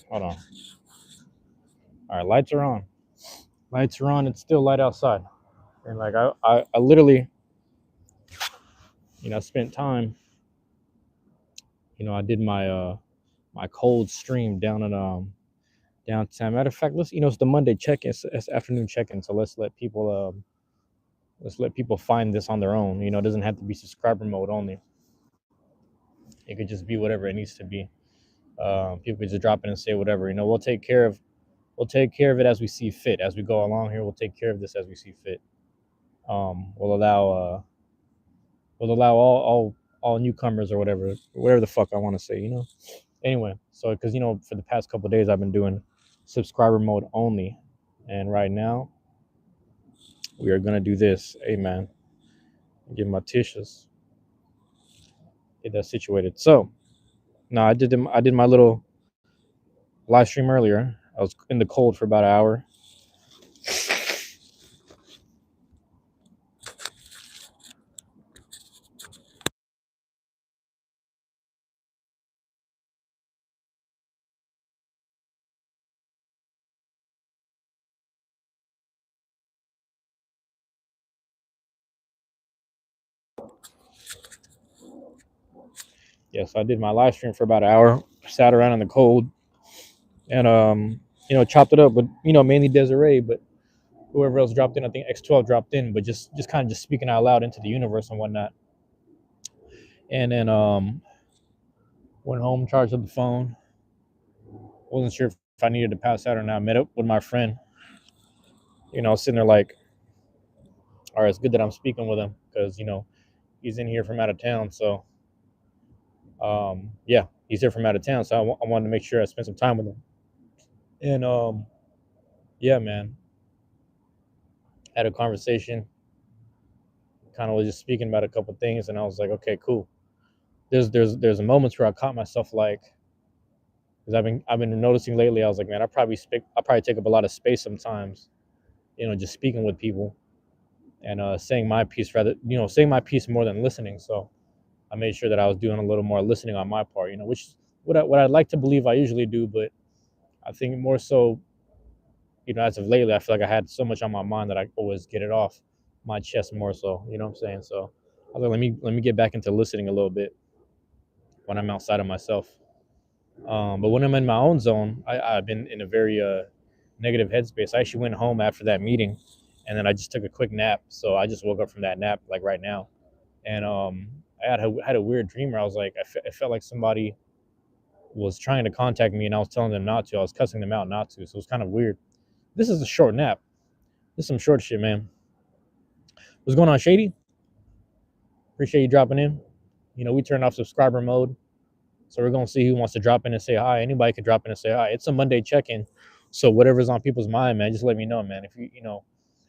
Hold on. All right, lights are on. Lights are on. It's still light outside, and like I literally, spent time. I did my cold stream down in downtown. Matter of fact, it's the Monday check-in, it's afternoon check-in. So let's let people find this on their own. It doesn't have to be subscriber mode only. It could just be whatever it needs to be. People could just drop in and say whatever. We'll take care of it as we see fit. As we go along here, we'll take care of this as we see fit. Um, we'll allow uh, we'll allow all newcomers or whatever the fuck I want to say. Anyway, so because for the past couple of days I've been doing subscriber mode only, and right now we are gonna do this. Hey man, give my tissues, get that situated. So no, I did my little live stream earlier. I was in the cold for about an hour. Yes, I did my live stream for about an hour. Sat around in the cold and chopped it up with mainly Desiree, but whoever else dropped in. I think X12 dropped in, but just kind of just speaking out loud into the universe and whatnot. And then went home, charged up the phone. Wasn't sure if I needed to pass out or not. Met up with my friend. Sitting there like, all right, it's good that I'm speaking with him because he's in here from out of town. So yeah, he's here from out of town. So I wanted to make sure I spent some time with him. And yeah, man, had a conversation. Kind of was just speaking about a couple things, and I was like, okay, cool. There's a moments where I caught myself like, because I've been noticing lately. I was like, man, I probably take up a lot of space sometimes. Just speaking with people and saying my piece rather, saying my piece more than listening. So I made sure that I was doing a little more listening on my part. Which what I'd like to believe I usually do, but I think more so, as of lately, I feel like I had so much on my mind that I always get it off my chest more so. You know what I'm saying? So I was like, let me get back into listening a little bit when I'm outside of myself. But when I'm in my own zone, I've been in a very negative headspace. I actually went home after that meeting, and then I just took a quick nap. So I just woke up from that nap like right now, and I had a weird dream where I was like, it felt like somebody was trying to contact me, and I was telling them not to. I was cussing them out not to. So it was kind of weird. This is a short nap. This is some short shit, man. What's going on, Shady? Appreciate you dropping in. We turned off subscriber mode. So we're gonna see who wants to drop in and say hi. Anybody can drop in and say hi. It's a Monday check-in, so whatever's on people's mind, man, just let me know, man. If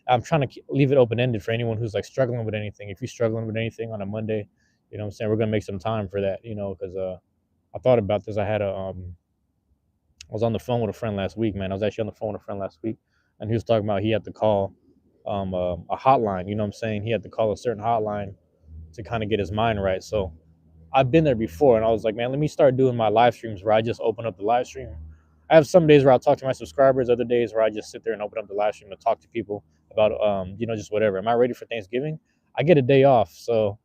I'm trying to leave it open-ended for anyone who's like struggling with anything. If you're struggling with anything on a Monday, what I'm saying, we're gonna make some time for that, because I thought about this. I was on the phone with a friend last week, man. I was actually on the phone with a friend last week, and he was talking about he had to call a hotline. You know what I'm saying? He had to call a certain hotline to kind of get his mind right. So I've been there before, and I was like, man, let me start doing my live streams where I just open up the live stream. I have some days where I'll talk to my subscribers, other days where I just sit there and open up the live stream and talk to people about, just whatever. Am I ready for Thanksgiving? I get a day off, so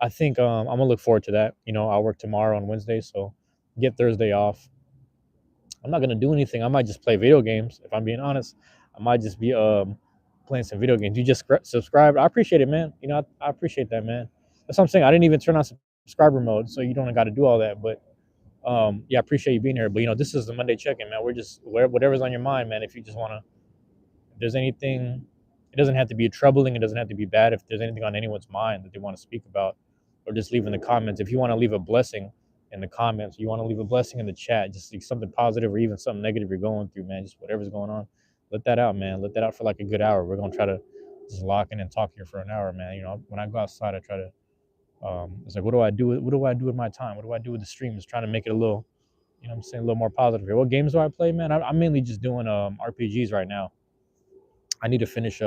I think I'm gonna look forward to that. I'll work tomorrow on Wednesday, so get Thursday off. I'm not gonna do anything. I might just play video games. If I'm being honest, I might just be playing some video games. You just subscribe. I appreciate it, man. I appreciate that, man. That's what I'm saying. I didn't even turn on subscriber mode, so you don't got to do all that. But yeah, I appreciate you being here. But this is the Monday check-in, man. We're just whatever's on your mind, man. If you just wanna, if there's anything, it doesn't have to be troubling. It doesn't have to be bad. If there's anything on anyone's mind that they want to speak about, or just leave in the comments. If you want to leave a blessing in the comments, you want to leave a blessing in the chat, just like something positive or even something negative you're going through, man. Just whatever's going on, let that out, man. Let that out for like a good hour. We're gonna try to just lock in and talk here for an hour, man. When I go outside, I try to. It's like, what do I do? What do I do with my time? What do I do with the stream? Just trying to make it a little, what I'm saying, a little more positive here. What games do I play, man? I'm mainly just doing RPGs right now. I need to finish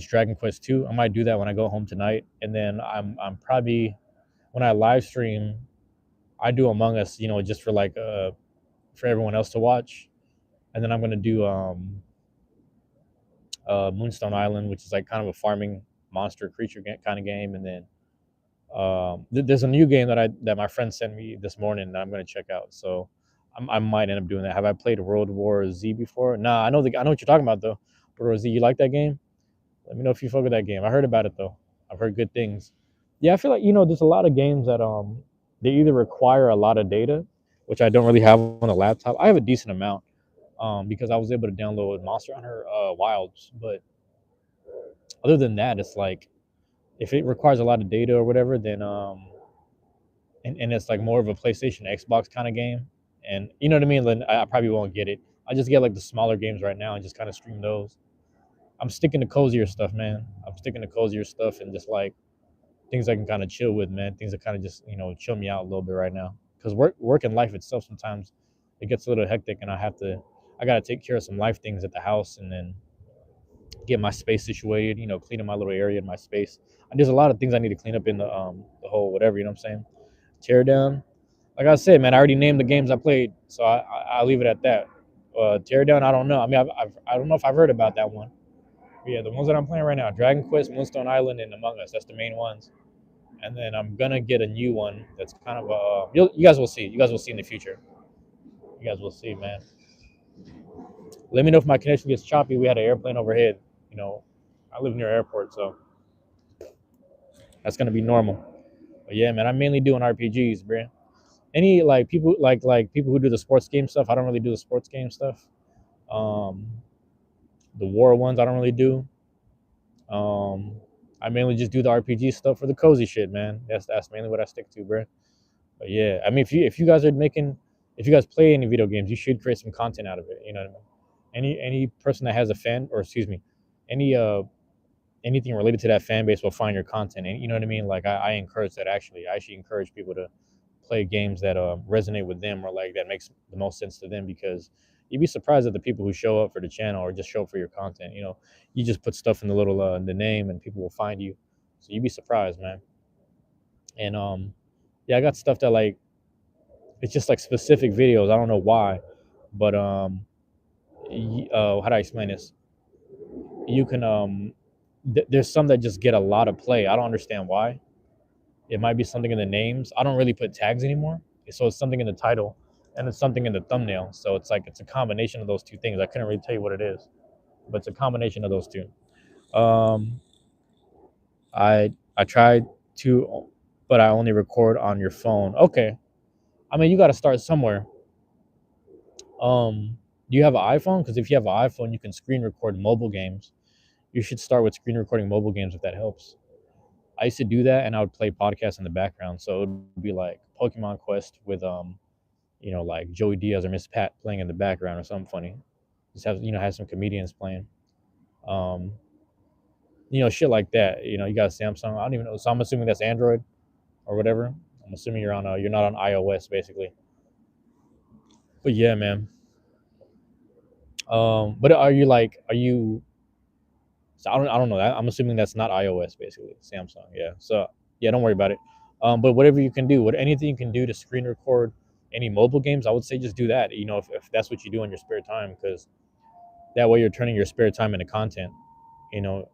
Dragon Quest 2. I might do that when I go home tonight, and then I'm probably, when I live stream, I do Among Us, just for like for everyone else to watch, and then I'm gonna do Moonstone Island, which is like kind of a farming monster creature kind of game, and then there's a new game that my friend sent me this morning that I'm gonna check out. So I might end up doing that. Have I played World War Z before? Nah, I know what you're talking about though. World War Z, you like that game? Let me know if you fuck with that game. I heard about it though. I've heard good things. Yeah, I feel like there's a lot of games that they either require a lot of data, which I don't really have on a laptop. I have a decent amount because I was able to download Monster Hunter Wilds, but other than that, it's like if it requires a lot of data or whatever, then and it's like more of a PlayStation Xbox kind of game, and you know what I mean. Then I probably won't get it. I just get like the smaller games right now and just kind of stream those. I'm sticking to cozier stuff, man. I'm sticking to cozier stuff and just like things I can kind of chill with, man. Things that kind of just chill me out a little bit right now. Because work and life itself sometimes it gets a little hectic, and I gotta take care of some life things at the house, and then get my space situated. Clean up my little area in my space. And there's a lot of things I need to clean up in the whole whatever. You know what I'm saying? Tear down. Like I said, man, I already named the games I played, so I'll leave it at that. Tear down. I don't know. I mean, I don't know if I've heard about that one. But yeah, the ones that I'm playing right now: Dragon Quest, Moonstone Island, and Among Us. That's the main ones. And then I'm gonna get a new one that's kind of you guys will see. You guys will see in the future. You guys will see, man. Let me know if my connection gets choppy. We had an airplane overhead. You know, I live near an airport, so that's gonna be normal. But yeah, man, I'm mainly doing RPGs, bro. Any like people like people who do the sports game stuff. I don't really do the sports game stuff. Um, the war ones I don't really do. Um, I mainly just do the RPG stuff for the cozy shit, man. That's mainly what I stick to, bro. But yeah, I mean, if you guys play any video games, you should create some content out of it. You know what I mean? Any person that has a fan, or excuse me, any anything related to that fan base will find your content, and you know what I mean. Like I encourage that actually. I actually encourage people to play games that resonate with them or like that makes the most sense to them because you'd be surprised at the people who show up for the channel or just show up for your content. You just put stuff in the little the name and people will find you. So you'd be surprised, man. And yeah, I got stuff that like it's just like specific videos. I don't know why, but how do I explain this? You can there's some that just get a lot of play. I don't understand why. It might be something in the names. I don't really put tags anymore, so it's something in the title and it's something in the thumbnail. So it's like it's a combination of those two things. I couldn't really tell you what it is, but it's a combination of those two. Um, I tried to, but I only record on your phone. Okay, I mean you got to start somewhere. Do you have an iPhone? Because if you have an iPhone, you can screen record mobile games. You should start with screen recording mobile games if that helps. I used to do that, and I would play podcasts in the background. So it would be like Pokemon Quest with like Joey Diaz or Miss Pat playing in the background or something funny. Just have some comedians playing. Um, shit like that. You got a Samsung. I don't even know. So I'm assuming that's Android or whatever. I'm assuming you're not on iOS basically. But yeah, man. But are you? So I don't know. I'm assuming that's not iOS basically. Samsung. Yeah. So yeah, don't worry about it. But whatever you can do, anything you can do to screen record any mobile games, I would say just do that. If that's what you do in your spare time, because that way you're turning your spare time into content.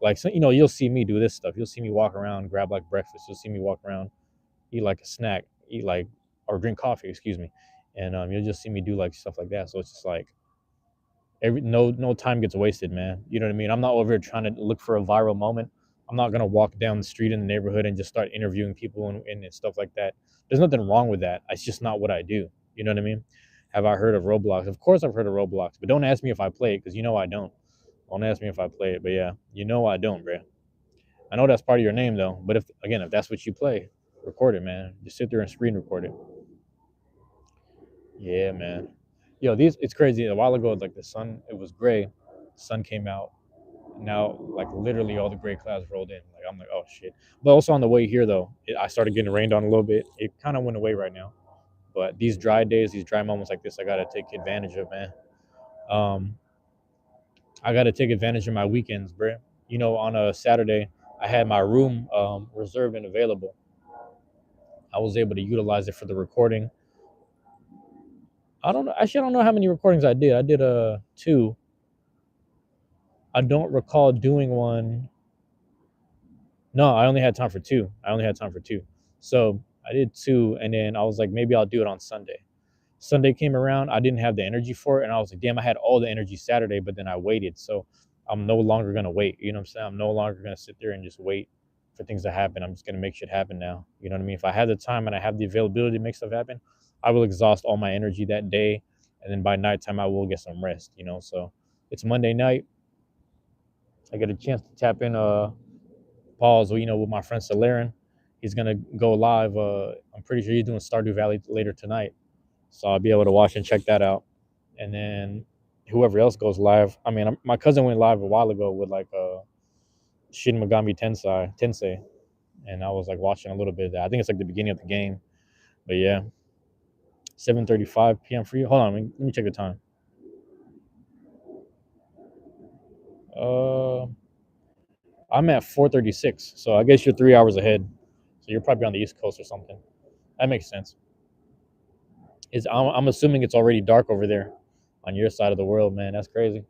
Like so, you'll see me do this stuff. You'll see me walk around, grab like breakfast. You'll see me walk around, eat like a snack, eat like or drink coffee. Excuse me, and you'll just see me do like stuff like that. So it's just like no time gets wasted, man. You know what I mean? I'm not over here trying to look for a viral moment. I'm not gonna walk down the street in the neighborhood and just start interviewing people and stuff like that. There's nothing wrong with that. It's just not what I do. You know what I mean? Have I heard of Roblox? Of course I've heard of Roblox, but don't ask me if I play it because I don't. Don't ask me if I play it, but yeah, I don't, bro. I know that's part of your name though, but if that's what you play, record it, man. Just sit there and screen record it. Yeah, man. It's crazy. A while ago, like the sun, it was gray. The sun came out. Now, like literally, all the gray clouds rolled in. Like I'm like, oh shit. But also on the way here, though, I started getting rained on a little bit. It kind of went away right now. But these dry days, these dry moments like this, I gotta take advantage of, man. Um, I gotta take advantage of my weekends, bro. On a Saturday, I had my room reserved and available. I was able to utilize it for the recording. I don't know. Actually, I don't know how many recordings I did. I did two. I don't recall doing one. No, I only had time for two. I only had time for two. So I did two, and then I was like, maybe I'll do it on Sunday. Sunday came around, I didn't have the energy for it, and I was like, damn, I had all the energy Saturday, but then I waited. So I'm no longer gonna wait. You know what I'm saying? I'm no longer gonna sit there and just wait for things to happen. I'm just gonna make shit happen now. You know what I mean? If I have the time and I have the availability to make stuff happen, I will exhaust all my energy that day, and then by nighttime I will get some rest. You know, so it's Monday night. I get a chance to tap in pause, with my friend Solaren. He's gonna go live. I'm pretty sure he's doing Stardew Valley later tonight, so I'll be able to watch and check that out. And then whoever else goes live. I mean, my cousin went live a while ago with like Shin Megami Tensei, and I was like watching a little bit of that. I think it's like the beginning of the game, but yeah, 7:35 p.m. for you. Hold on, let me check the time. Uh, I'm at 4:36, so I guess you're 3 hours ahead. So you're probably on the East Coast or something. That makes sense. I'm assuming it's already dark over there on your side of the world, man. That's crazy.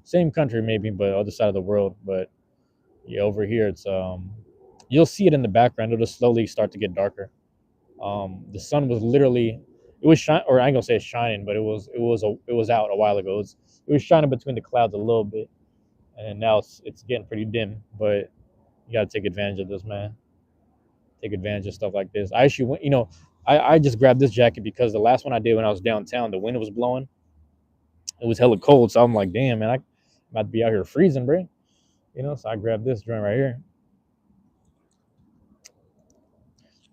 Same country maybe, but other side of the world. But yeah, over here it's you'll see it in the background. It'll slowly start to get darker. The sun was literally, it was shine, or I ain't gonna say it's shining, but it was out a while ago. It was shining between the clouds a little bit, and now it's getting pretty dim. But you gotta take advantage of this, man. Take advantage of stuff like this. I actually went, I just grabbed this jacket because the last one I did when I was downtown, the wind was blowing. It was hella cold, so I'm like, damn, man, I'm about to be out here freezing, bro. So I grabbed this joint right here.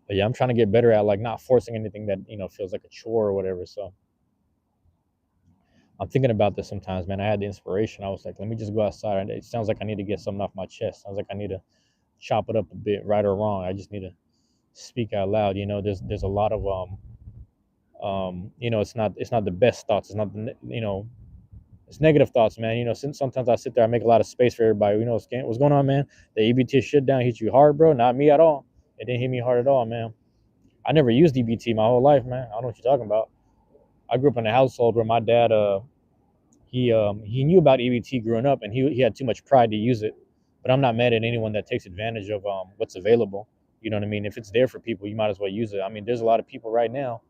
But yeah, I'm trying to get better at like not forcing anything that feels like a chore or whatever. So I'm thinking about this sometimes, man. I had the inspiration. I was like, let me just go outside. It sounds like I need to get something off my chest. Sounds like I need to chop it up a bit, right or wrong. I just need to speak out loud. There's a lot of it's not the best thoughts. It's not it's negative thoughts, man. Since sometimes I sit there, I make a lot of space for everybody. What's going on, man? The EBT shit down hit you hard, bro. Not me at all. It didn't hit me hard at all, man. I never used EBT my whole life, man. I don't know what you're talking about. I grew up in a household where my dad, he knew about EBT growing up, and he had too much pride to use it. But I'm not mad at anyone that takes advantage of what's available. You know what I mean? If it's there for people, you might as well use it. I mean, there's a lot of people right now.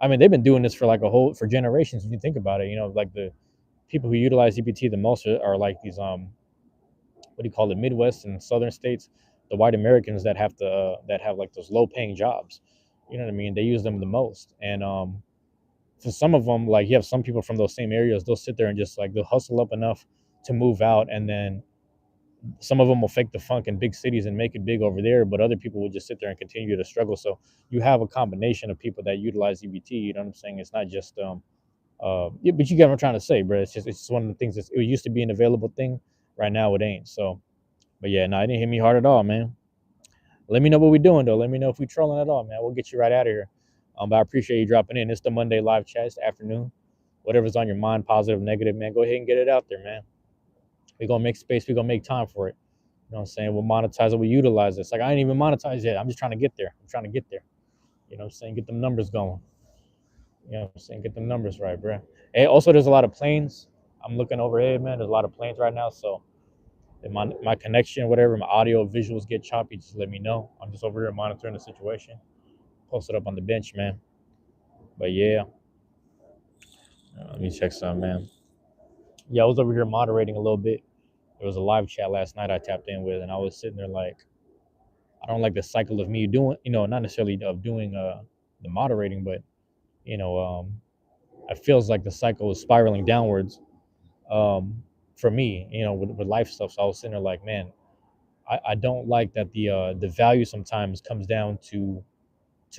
I mean, they've been doing this for generations. When you think about it, like the people who utilize EBT the most are like these what do you call it, Midwest and Southern states, the white Americans that have like those low paying jobs. You know what I mean? They use them the most. And for some of them, like you have some people from those same areas, they'll sit there and just like they'll hustle up enough to move out, and then some of them will fake the funk in big cities and make it big over there, but other people will just sit there and continue to struggle. So you have a combination of people that utilize EBT. You know what I'm saying? It's not just yeah, but you get what I'm trying to say, bro. It's one of the things it used to be an available thing. Right now it ain't. So, but yeah, no, it didn't hit me hard at all, man. Let me know what we're doing though. Let me know if we're trolling at all, man. We'll get you right out of here. But I appreciate you dropping in. It's the Monday live chat. It's the afternoon. Whatever's on your mind, positive, negative, man, go ahead and get it out there, man. We're gonna make space. We're gonna make time for it. You know what I'm saying? We'll monetize it. We'll utilize it. It's like I ain't even monetized yet. I'm just trying to get there. I'm trying to get there. You know what I'm saying? Get them numbers going. You know what I'm saying? Get them numbers right, bro. Hey, also, there's a lot of planes. I'm looking overhead, man. There's a lot of planes right now. So if my connection, whatever, my audio, visuals get choppy, just let me know. I'm just over here monitoring the situation. Post it up on the bench, man. But yeah. Let me check some, man. Yeah, I was over here moderating a little bit. There was a live chat last night I tapped in with, and I was sitting there like, I don't like the cycle of me doing, not necessarily of doing the moderating, but it feels like the cycle is spiraling downwards for me, with life stuff. So I was sitting there like, man, I don't like that the value sometimes comes down to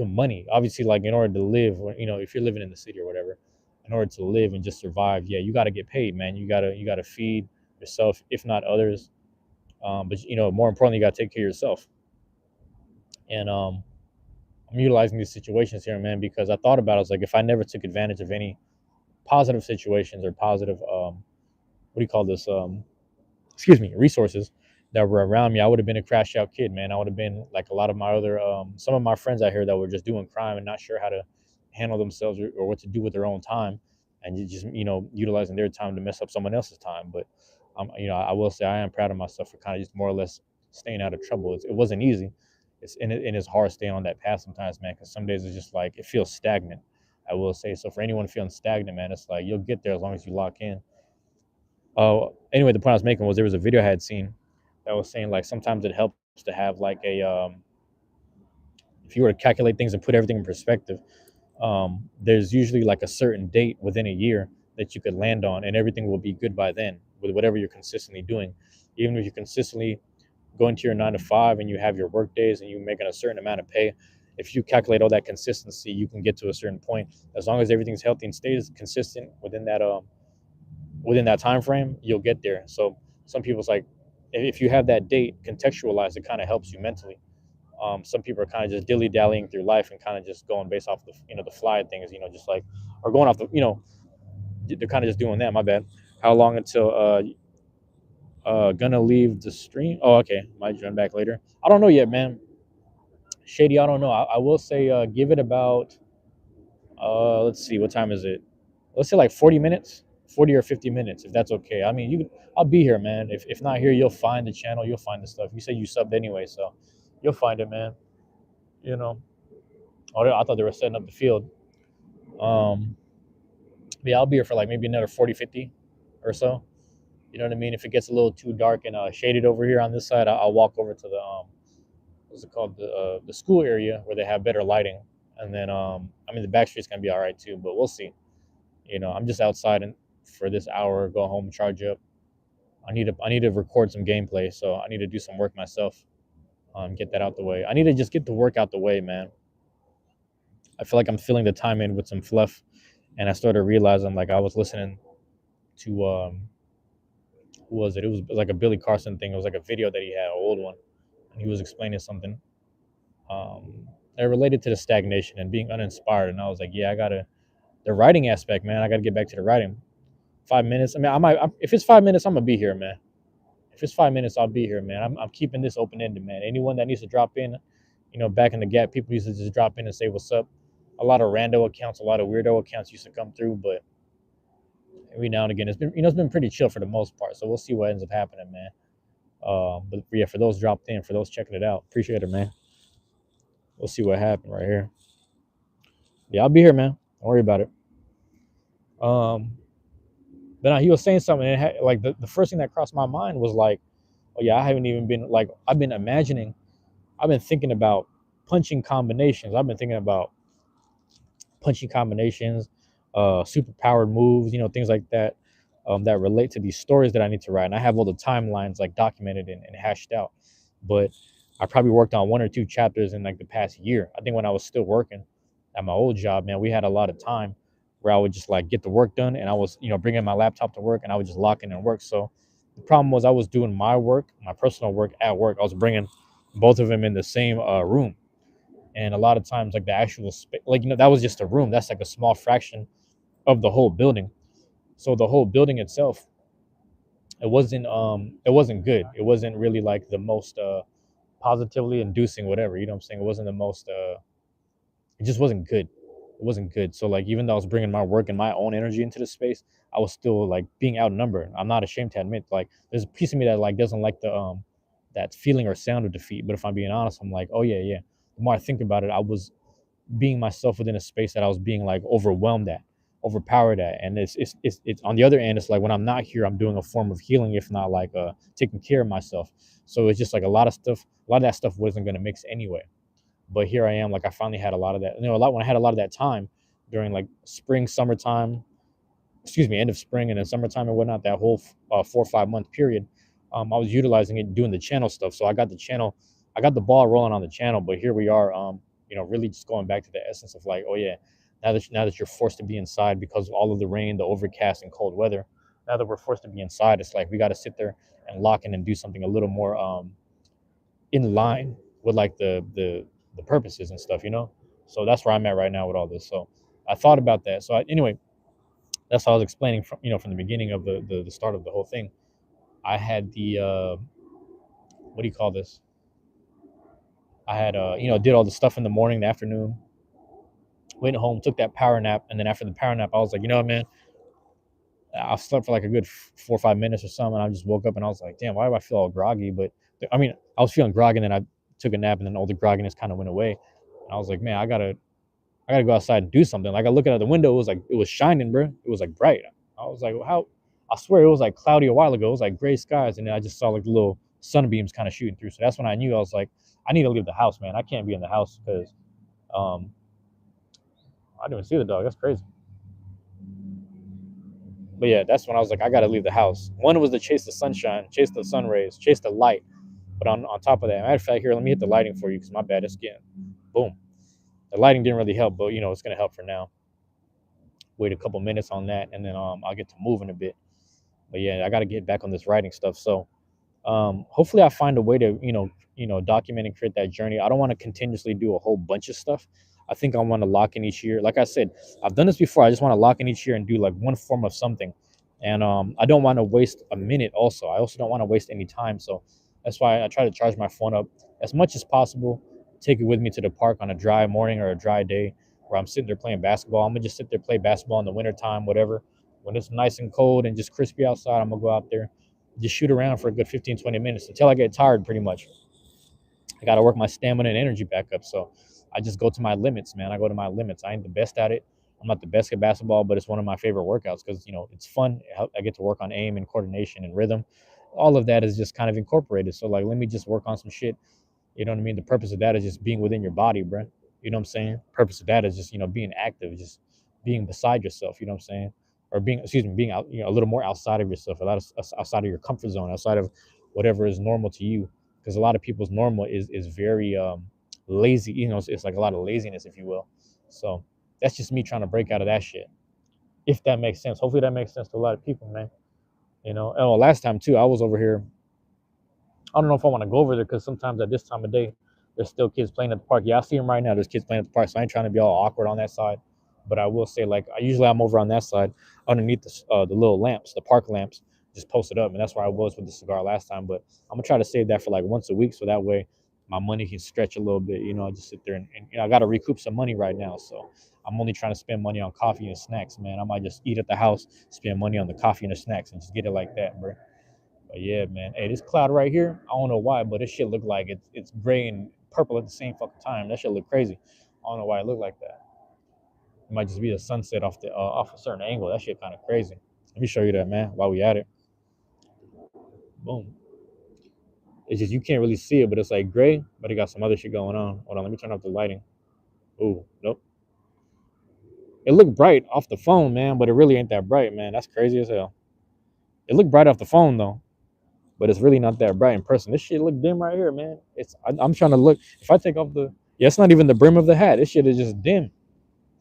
money. Obviously, like in order to live, or, if you're living in the city or whatever, in order to live and just survive, yeah, you got to get paid, man. You gotta feed yourself, if not others. But more importantly, you got to take care of yourself. And I'm utilizing these situations here, man, because I thought about it. I was like, if I never took advantage of any positive situations or positive, what do you call this? Excuse me, resources. that were around me, I would have been a crash out kid, man. I would have been like a lot of my other some of my friends out here that were just doing crime and not sure how to handle themselves, or what to do with their own time, and you just utilizing their time to mess up someone else's time. But I will say I am proud of myself for kind of just more or less staying out of trouble. It wasn't easy. It's hard staying on that path sometimes, man, because some days it's just like it feels stagnant. I will say so. For anyone feeling stagnant, man, it's like you'll get there as long as you lock in. Anyway, the point I was making was there was a video I had seen that was saying like sometimes it helps to have like a if you were to calculate things and put everything in perspective, there's usually like a certain date within a year that you could land on, and everything will be good by then with whatever you're consistently doing. Even if you're consistently going to your 9 to 5 and you have your work days and you're making a certain amount of pay, if you calculate all that consistency, you can get to a certain point. As long as everything's healthy and stays consistent within that time frame, you'll get there. So some people's like, if you have that date contextualized, it kind of helps you mentally. Some people are kind of just dilly dallying through life and kind of just going based off the fly things, just like, or going off they're kind of just doing that. My bad. How long until gonna leave the stream? Oh, okay. Might join back later. I don't know yet, man. Shady, I don't know. I will say give it about let's see, what time is it? Let's say like 40 minutes, 40 or 50 minutes, if that's okay. I mean, I'll be here, man. If not here, you'll find the channel, you'll find the stuff. You say you subbed anyway, so you'll find it, man. You know. Oh, I thought they were setting up the field. Um, yeah, I'll be here for like maybe another 40, 50 or so. You know what I mean? If it gets a little too dark and shaded over here on this side, I'll walk over to the what's it called, the school area where they have better lighting, and then I mean the back street's gonna be all right too, but we'll see. I'm just outside and for this hour, go home, charge up. I need to record some gameplay, so I need to do some work myself. Get that out the way. I need to just get the work out the way, man. I feel like I'm filling the time in with some fluff, and I started realizing like I was listening to who was it? It was like a Billy Carson thing. It was like a video that he had, an old one, and he was explaining something that related to the stagnation and being uninspired. And I was like, yeah, I gotta the writing aspect, man. I gotta get back to the writing. 5 minutes. I mean, if it's 5 minutes, I'm gonna be here, man. If it's 5 minutes, I'll be here, man. I'm keeping this open ended, man. Anyone that needs to drop in, back in the gap, people used to just drop in and say what's up. A lot of rando accounts, a lot of weirdo accounts used to come through, but every now and again, it's been pretty chill for the most part. So we'll see what ends up happening, man. But yeah, for those dropped in, for those checking it out, appreciate it, man. We'll see what happened right here. Yeah, I'll be here, man. Don't worry about it. But he was saying something, and like the first thing that crossed my mind was like, oh yeah, I haven't even been like I've been thinking about punching combinations. I've been thinking about punching combinations, super powered moves, things like that, that relate to these stories that I need to write. And I have all the timelines like documented and hashed out. But I probably worked on 1 or 2 chapters in like the past year. I think when I was still working at my old job, man, we had a lot of time where I would just like get the work done, and I was, bringing my laptop to work, and I would just lock in and work. So the problem was I was doing my work, my personal work at work. I was bringing both of them in the same room, and a lot of times like the actual like that was just a room. That's like a small fraction of the whole building. So the whole building itself, it wasn't good. It wasn't really like the most positively inducing whatever. You know what I'm saying? It wasn't the most. It just wasn't good. It wasn't good. So like even though I was bringing my work and my own energy into the space, I was still like being outnumbered. I'm not ashamed to admit, like there's a piece of me that like doesn't like the that feeling or sound of defeat. But if I'm being honest, I'm like, oh yeah, yeah. The more I think about it, I was being myself within a space that I was being like overwhelmed at, overpowered at. And it's on the other end, it's like when I'm not here, I'm doing a form of healing, if not like taking care of myself. So it's just like a lot of that stuff wasn't gonna mix anyway. But here I am, like I finally had a lot of that. A lot when I had a lot of that time during like spring, summertime, excuse me, end of spring and then summertime and whatnot. That whole 4 or 5 month period, I was utilizing it, doing the channel stuff. So I got the ball rolling on the channel. But here we are, really just going back to the essence of like, oh yeah, now that you're forced to be inside because of all of the rain, the overcast, and cold weather. Now that we're forced to be inside, it's like we got to sit there and lock in and do something a little more in line with like the purposes and stuff. So that's where I'm at right now with all this. So I thought about that. So anyway, that's how I was explaining from the beginning of the start of the whole thing. I had what do you call this? I had did all the stuff in the morning, the afternoon, went home, took that power nap, and then after the power nap, I was like, you know what, man, I slept for like a good 4 or 5 minutes or something. And I just woke up and I was like, damn, why do I feel all groggy? But I mean, I was feeling groggy, and then I took a nap, and then all the grogginess kind of went away. And I was like, man, I gotta go outside and do something. Like I looked out the window, it was shining, bro. It was like bright. I was like, well, how? I swear it was like cloudy a while ago. It was like gray skies, and then I just saw like the little sunbeams kind of shooting through. So that's when I knew. I was like, I need to leave the house, man. I can't be in the house because um, I didn't even see the dog. That's crazy. But yeah, that's when I was like, I gotta leave the house. One was to chase the sunshine, chase the sun rays, chase the light. But on top of that, matter of fact, here, let me hit the lighting for you because my bad, it's getting boom. The lighting didn't really help, but it's gonna help for now. Wait a couple minutes on that, and then I'll get to moving a bit. But yeah, I got to get back on this writing stuff. So hopefully I find a way to document and create that journey. I don't want to continuously do a whole bunch of stuff. I think I want to lock in each year. Like I said, I've done this before. I just want to lock in each year and do like one form of something. And I don't want to waste a minute. Also, I also don't want to waste any time. So that's why I try to charge my phone up as much as possible. Take it with me to the park on a dry morning or a dry day where I'm sitting there playing basketball. I'm gonna just sit there, play basketball in the wintertime, whatever. When it's nice and cold and just crispy outside, I'm gonna go out there, just shoot around for a good 15, 20 minutes until I get tired pretty much. I got to work my stamina and energy back up. So I just go to my limits, man. I go to my limits. I ain't the best at it. I'm not the best at basketball, but it's one of my favorite workouts because, it's fun. I get to work on aim and coordination and rhythm. All of that is just kind of incorporated. So, like, let me just work on some shit. You know what I mean? The purpose of that is just being within your body, bro. You know what I'm saying? Purpose of that is just, being active, just being beside yourself. You know what I'm saying? Or being out, a little more outside of yourself, a lot of outside of your comfort zone, outside of whatever is normal to you. Because a lot of people's normal is very lazy. It's like a lot of laziness, if you will. So that's just me trying to break out of that shit. If that makes sense. Hopefully that makes sense to a lot of people, man. Oh, last time too, I was over here. I don't know if I want to go over there because sometimes at this time of day, there's still kids playing at the park. Yeah, I see them right now. There's kids playing at the park, so I ain't trying to be all awkward on that side. But I will say, like, I'm over on that side, underneath the little lamps, the park lamps, just posted up, and that's where I was with the cigar last time. But I'm gonna try to save that for like once a week, so that way my money can stretch a little bit. I just sit there and I got to recoup some money right now, so I'm only trying to spend money on coffee and snacks, man. I might just eat at the house, spend money on the coffee and the snacks, and just get it like that, bro. But yeah, man. Hey, this cloud right here, I don't know why, but this shit look like it's gray and purple at the same fucking time. That shit look crazy. I don't know why it look like that. It might just be the sunset off a certain angle. That shit kind of crazy. Let me show you that, man. While we at it, boom. It's just you can't really see it, but it's like gray, but it got some other shit going on. Hold on, let me turn off the lighting. Ooh, nope. It looked bright off the phone, man, but it really ain't that bright, man. That's crazy as hell. It looked bright off the phone though, but it's really not that bright in person. This shit look dim right here, man. I'm trying to look. If I take off yeah, it's not even the brim of the hat. This shit is just dim.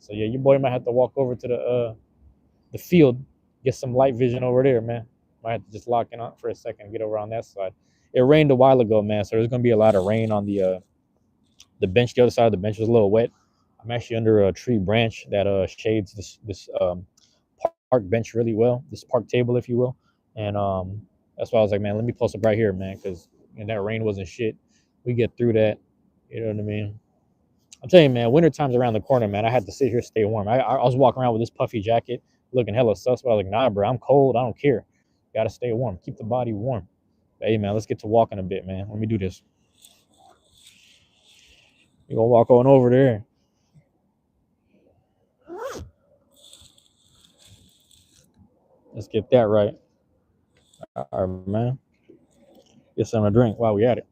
So yeah, your boy might have to walk over to the field, get some light vision over there, man. Might have to just lock in on for a second and get over on that side. It rained a while ago, man, so there's gonna be a lot of rain on the bench. The other side of the bench was a little wet. I'm actually under a tree branch that shades this park bench really well, this park table, if you will, and that's why I was like, man, let me post up right here, man, because that rain wasn't shit. We get through that, you know what I mean? I'm telling you, man, winter time's around the corner, man. I had to sit here, stay warm. I was walking around with this puffy jacket, looking hella sus, but I was like, nah, bro, I'm cold. I don't care. Gotta stay warm. Keep the body warm. But, hey, man, let's get to walking a bit, man. Let me do this. We gonna walk on over there. Let's get that right. All right, man. Get something to drink while we at it.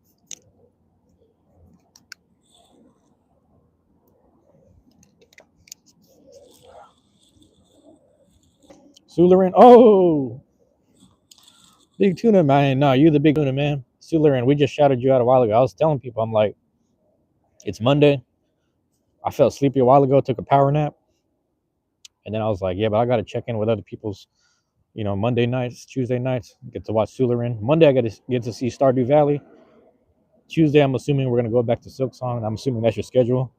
Sulerin. Oh, big tuna, man. No, you the big tuna, man. Sulerin, we just shouted you out a while ago. I was telling people, I'm like, it's Monday. I felt sleepy a while ago, took a power nap. And then I was like, yeah, but I got to check in with other people's, Monday nights, Tuesday nights, get to watch Sulerin. Monday, I get to see Stardew Valley. Tuesday, I'm assuming we're going to go back to Silksong. I'm assuming that's your schedule.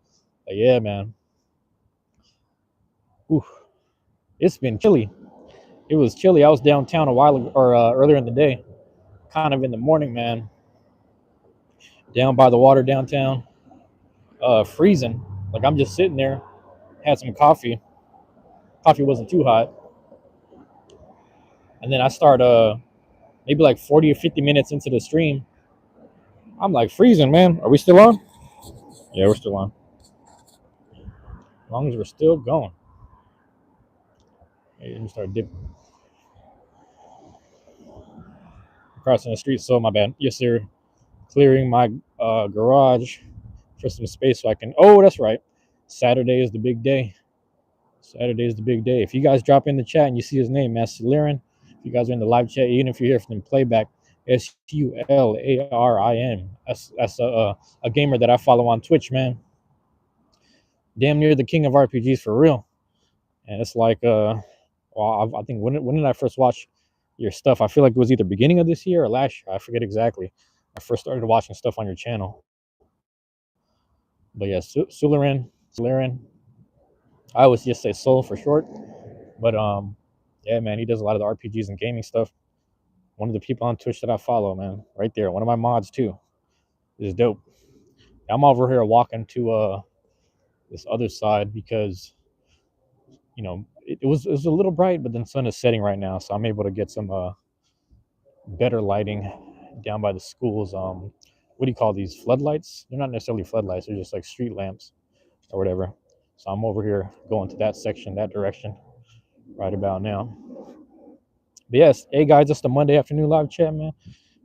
But yeah, man. Oof. It's been chilly. It was chilly. I was downtown a while ago, or earlier in the day, kind of in the morning, man. down by the water downtown, freezing. Like I'm just sitting there, had some coffee. Coffee wasn't too hot, and then I start maybe like 40 or 50 minutes into the stream. I'm like freezing, man. Are we still on? Yeah, we're still on. As long as we're still going. Let me start dipping. Crossing the street, so my bad. Yes, sir. Clearing my garage for some space so I can. Oh, that's right. Saturday is the big day. Saturday is the big day. If you guys drop in the chat and you see his name, Master Lirin, if you guys are in the live chat, even if you're here from playback, Sularin. That's a gamer that I follow on Twitch, man. Damn near the king of RPGs for real. And it's like, well, I think when did I first watch your stuff? I feel like it was either beginning of this year or last year. I forget exactly. I first started watching stuff on your channel. But yeah, Sularin. I always just say Soul for short. But yeah, man, he does a lot of the RPGs and gaming stuff. One of the people on Twitch that I follow, man, right there. One of my mods too. Is dope. I'm over here walking to this other side because you know it was a little bright, but then sun is setting right now, so I'm able to get some better lighting down by the schools. What do you call these? Floodlights? They're not necessarily floodlights. They're just like street lamps or whatever. So I'm over here going to that section, that direction, right about now. But yes, hey guys, it's the Monday afternoon live chat, man.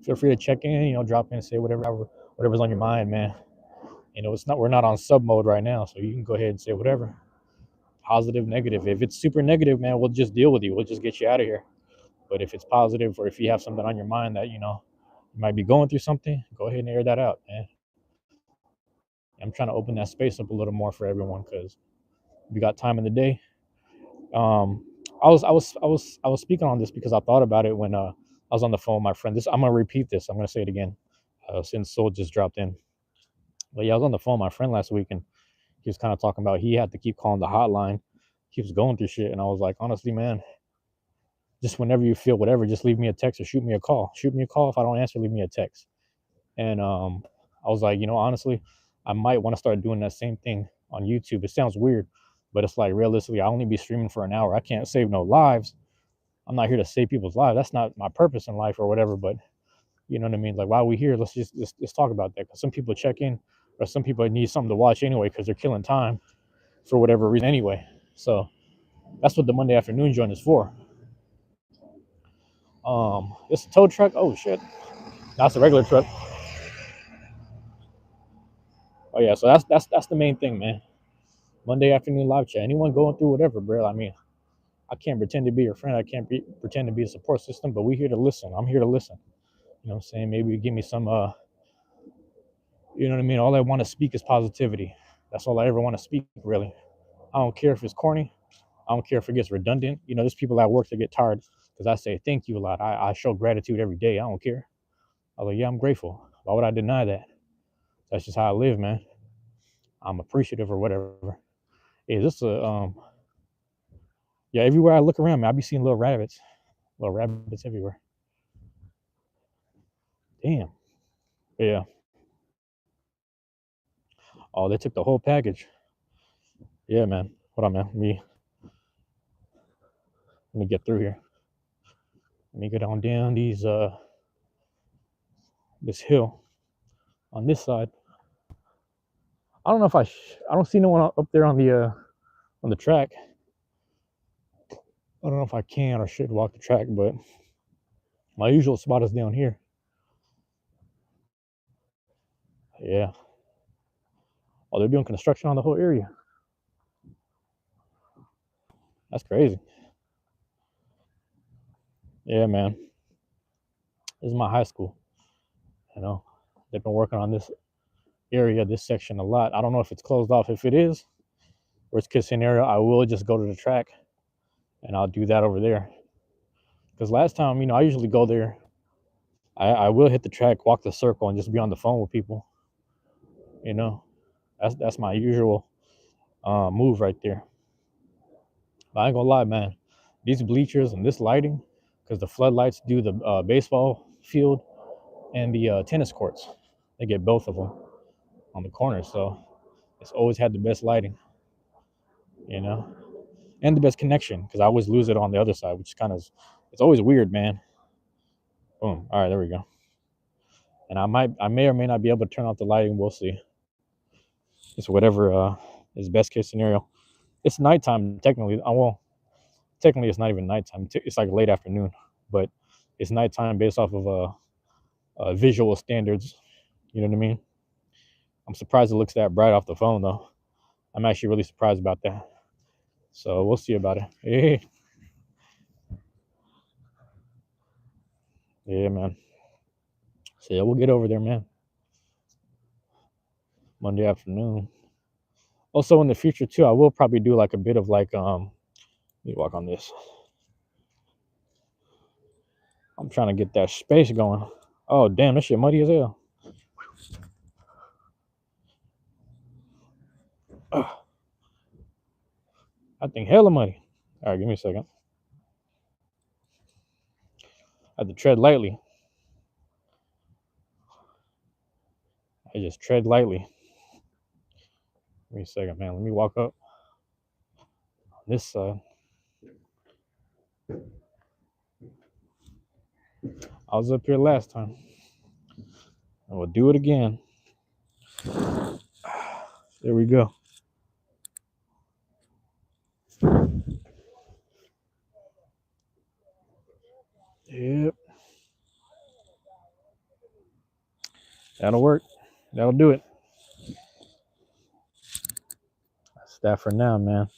Feel free to check in, drop in and say whatever's on your mind, man. We're not on sub mode right now, so you can go ahead and say whatever. Positive, negative. If it's super negative, man, we'll just deal with you. We'll just get you out of here. But if it's positive, or if you have something on your mind that you might be going through something, go ahead and air that out, man. I'm trying to open that space up a little more for everyone because we got time in the day. I was speaking on this because I thought about it when I was on the phone with my friend. I'm gonna repeat this. I'm gonna say it again since Soul just dropped in. But yeah, I was on the phone with my friend last week and he was kind of talking about he had to keep calling the hotline. He was going through shit, and I was like, honestly, man, just whenever you feel whatever, just leave me a text or shoot me a call. Shoot me a call. If I don't answer, leave me a text. And I was like, honestly, I might want to start doing that same thing on YouTube. It sounds weird, but it's like realistically, I only be streaming for an hour. I can't save no lives. I'm not here to save people's lives. That's not my purpose in life or whatever. But you know what I mean? Like while we're here, let's just talk about that. Because some people check in, or some people need something to watch anyway because they're killing time for whatever reason anyway. So that's what the Monday afternoon joint is for. It's a tow truck. Oh shit, that's a regular truck. Oh yeah, so that's the main thing, man. Monday afternoon live chat. Anyone going through whatever, bro? I mean, I can't pretend to be your friend. I can't pretend to be a support system, but we're here to listen. I'm here to listen. You know what I'm saying? Maybe give me some you know what I mean? All I want to speak is positivity. That's all I ever want to speak, really. I don't care if it's corny. I don't care if it gets redundant. There's people at work that get tired because I say thank you a lot. I show gratitude every day. I don't care. I was like, yeah, I'm grateful. Why would I deny that? That's just how I live, man. I'm appreciative or whatever. Hey, this yeah, everywhere I look around, man, I be seeing little rabbits everywhere. Damn. Yeah. Oh, they took the whole package. Yeah, man. Hold on, man. Let me get through here. Let me get on down this hill on this side. I don't know if I don't see no one up there on the track. I don't know if I can or should walk the track, but my usual spot is down here. Yeah. Oh, they're doing construction on the whole area. That's crazy. Yeah, man. This is my high school. They've been working on this area, this section a lot. I don't know if it's closed off. If it is, worst case scenario, I will just go to the track and I'll do that over there. Because last time, I usually go there. I will hit the track, walk the circle, and just be on the phone with people. That's my usual move right there. But I ain't gonna lie, man. These bleachers and this lighting, because the floodlights do the baseball field and the tennis courts. They get both of them on the corner, so it's always had the best lighting, you know, and the best connection because I always lose it on the other side, which is kind of it's always weird, man. Boom. All right, there we go. And I may or may not be able to turn off the lighting. We'll see. It's whatever is best case scenario. It's nighttime technically. Well, technically it's not even nighttime. It's like late afternoon, but it's nighttime based off of visual standards. You know what I mean? I'm surprised it looks that bright off the phone though. I'm actually really surprised about that. So we'll see about it. Hey, yeah, man. So yeah, we'll get over there, man. Monday afternoon. Also in the future too, I will probably do like a bit of like let me walk on this. I'm trying to get that space going. Oh damn, this shit muddy as hell. Ugh, I think hella muddy. All right, give me a second. I have to tread lightly. I just tread lightly. Give me a second, man. Let me walk up on this side. I was up here last time. And we'll do it again. There we go. Yep. That'll work. That'll do it. That's that for now, man.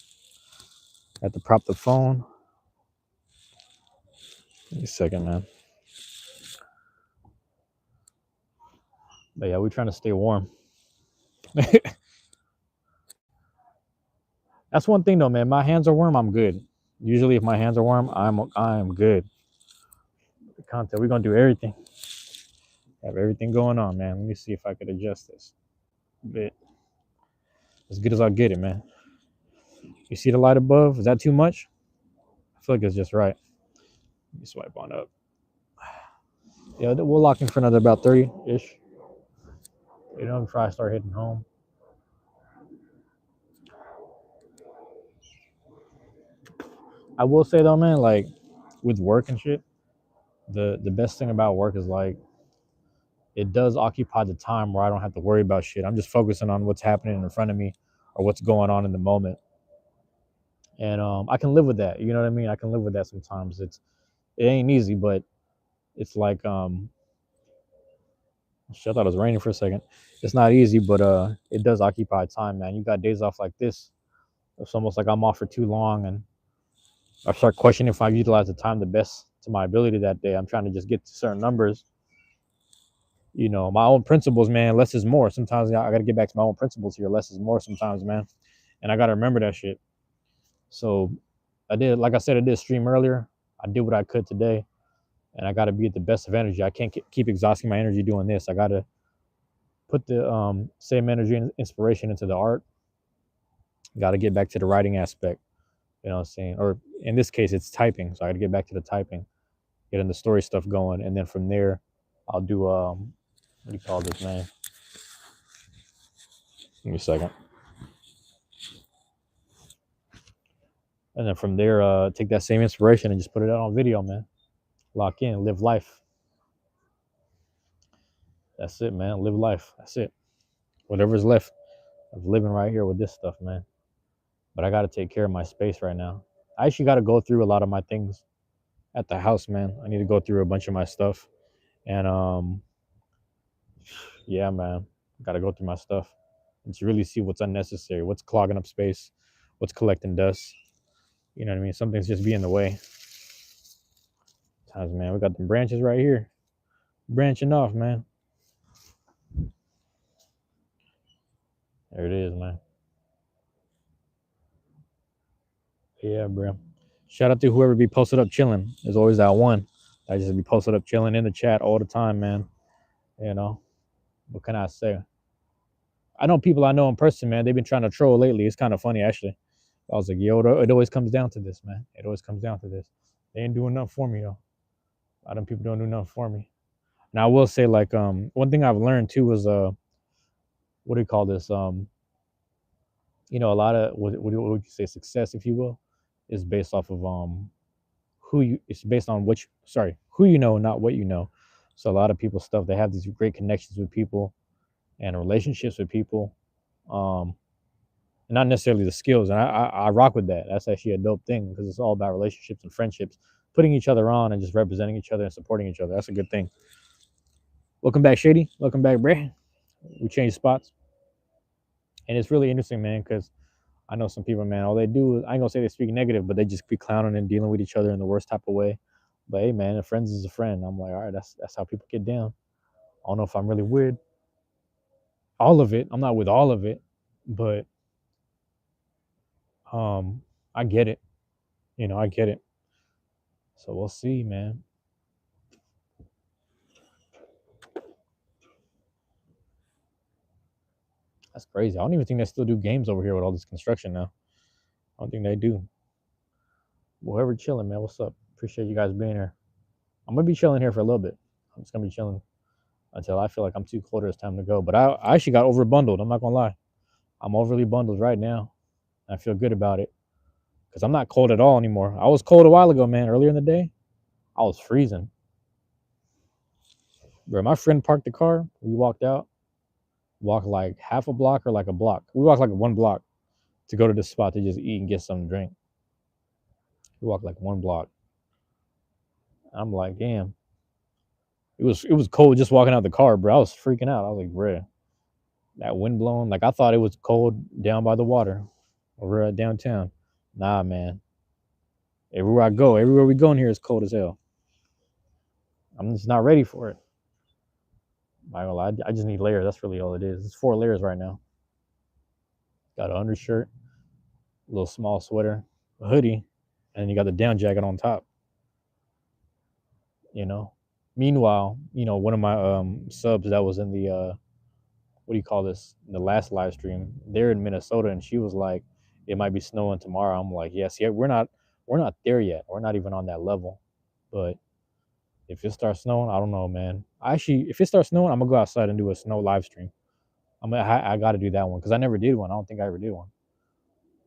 I have to prop the phone. Give me a second, man. But yeah, we're trying to stay warm. That's one thing though, man. My hands are warm, I'm good. Usually if my hands are warm, I'm good. The content, we're gonna do everything. Have everything going on, man. Let me see if I could adjust this a bit. As good as I'll get it, man. You see the light above? Is that too much? I feel like it's just right. Let me swipe on up. Yeah, we'll lock in for another about 30-ish. You know, before I start heading home. I will say though, man, like with work and shit, the best thing about work is like it does occupy the time where I don't have to worry about shit. I'm just focusing on what's happening in front of me or what's going on in the moment. And I can live with that. You know what I mean? I can live with that sometimes. It ain't easy, but it's like shit, I thought it was raining for a second. It's not easy, but it does occupy time, man. You got days off like this. It's almost like I'm off for too long, and I start questioning if I utilize the time the best to my ability that day. I'm trying to just get to certain numbers. You know, my own principles, man. Less is more. Sometimes I got to get back to my own principles here. Less is more sometimes, man. And I got to remember that shit. So I did, like I said, I did stream earlier. I did what I could today, and I got to be at the best of energy. I can't keep exhausting my energy doing this. I got to put the same energy and inspiration into the art. Got to get back to the writing aspect. You know what I'm saying? Or in this case, it's typing. So I got to get back to the typing, getting the story stuff going, and then from there, I'll do what do you call this, man? Give me a second. And then from there, take that same inspiration and just put it out on video, man. Lock in, live life. That's it, man. Live life. That's it. Whatever's left of living right here with this stuff, man. But I got to take care of my space right now. I actually got to go through a lot of my things at the house, man. I need to go through a bunch of my stuff. And yeah, man. Got to go through my stuff and to really see what's unnecessary, what's clogging up space, what's collecting dust. You know what I mean? Something's just be in the way. Times, man, we got the branches right here, branching off, man. There it is, man. Yeah, bro. Shout out to whoever be posted up chilling. There's always that one. I just be posted up chilling in the chat all the time, man. You know, what can I say? I know people I know in person, man. They've been trying to troll lately. It's kind of funny, actually. I was like, yo, it always comes down to this, man. It always comes down to this. They ain't doing nothing for me, though. A lot of people don't do nothing for me. And I will say, like, one thing I've learned too was what do you call this? A lot of what would you say success, if you will, is based off of who you. It's based on which sorry who you know, not what you know. So a lot of people stuff they have these great connections with people and relationships with people, um, and not necessarily the skills. And I rock with that. That's actually a dope thing because it's all about relationships and friendships, putting each other on and just representing each other and supporting each other. That's a good thing. Welcome back, Shady. Welcome back, Bray. We changed spots, and it's really interesting, man, because I know some people, man, all they do is, I ain't gonna say they speak negative, but they just be clowning and dealing with each other in the worst type of way. But hey, man, a friend is a friend. I'm like, all right, that's how people get down. I don't know if I'm really with all of it. I'm not with all of it, but um, I get it. I get it. So we'll see, man. That's crazy. I don't even think they still do games over here with all this construction now. I don't think they do. Whoever chilling, man, what's up? Appreciate you guys being here. I'm gonna be chilling here for a little bit. I'm just gonna be chilling until I feel like I'm too cold or it's time to go. But I actually got over bundled. I'm not gonna lie. I'm overly bundled right now. I feel good about it because I'm not cold at all anymore. I was cold a while ago, man. Earlier in the day, I was freezing. Bro, my friend parked the car. We walked out, walked like half a block or like a block. We walked like 1 block to go to this spot to just eat and get something to drink. We walked like 1 block. I'm like, damn. It was cold just walking out the car, bro. I was freaking out. I was like, bro, that wind blowing. Like I thought it was cold down by the water over at downtown. Nah, man. Everywhere we go in here is cold as hell. I'm just not ready for it. I just need layers. That's really all it is. It's 4 layers right now. Got an undershirt, a little small sweater, a hoodie, and then you got the down jacket on top. You know. Meanwhile, one of my subs that was in the what do you call this? The last live stream, they're in Minnesota, and she was like, "It might be snowing tomorrow." I'm like, "Yes, yeah, we're not there yet. We're not even on that level." But if it starts snowing, I don't know, man. If it starts snowing, I'm gonna go outside and do a snow live stream. I got to do that one because I never did one. I don't think I ever did one.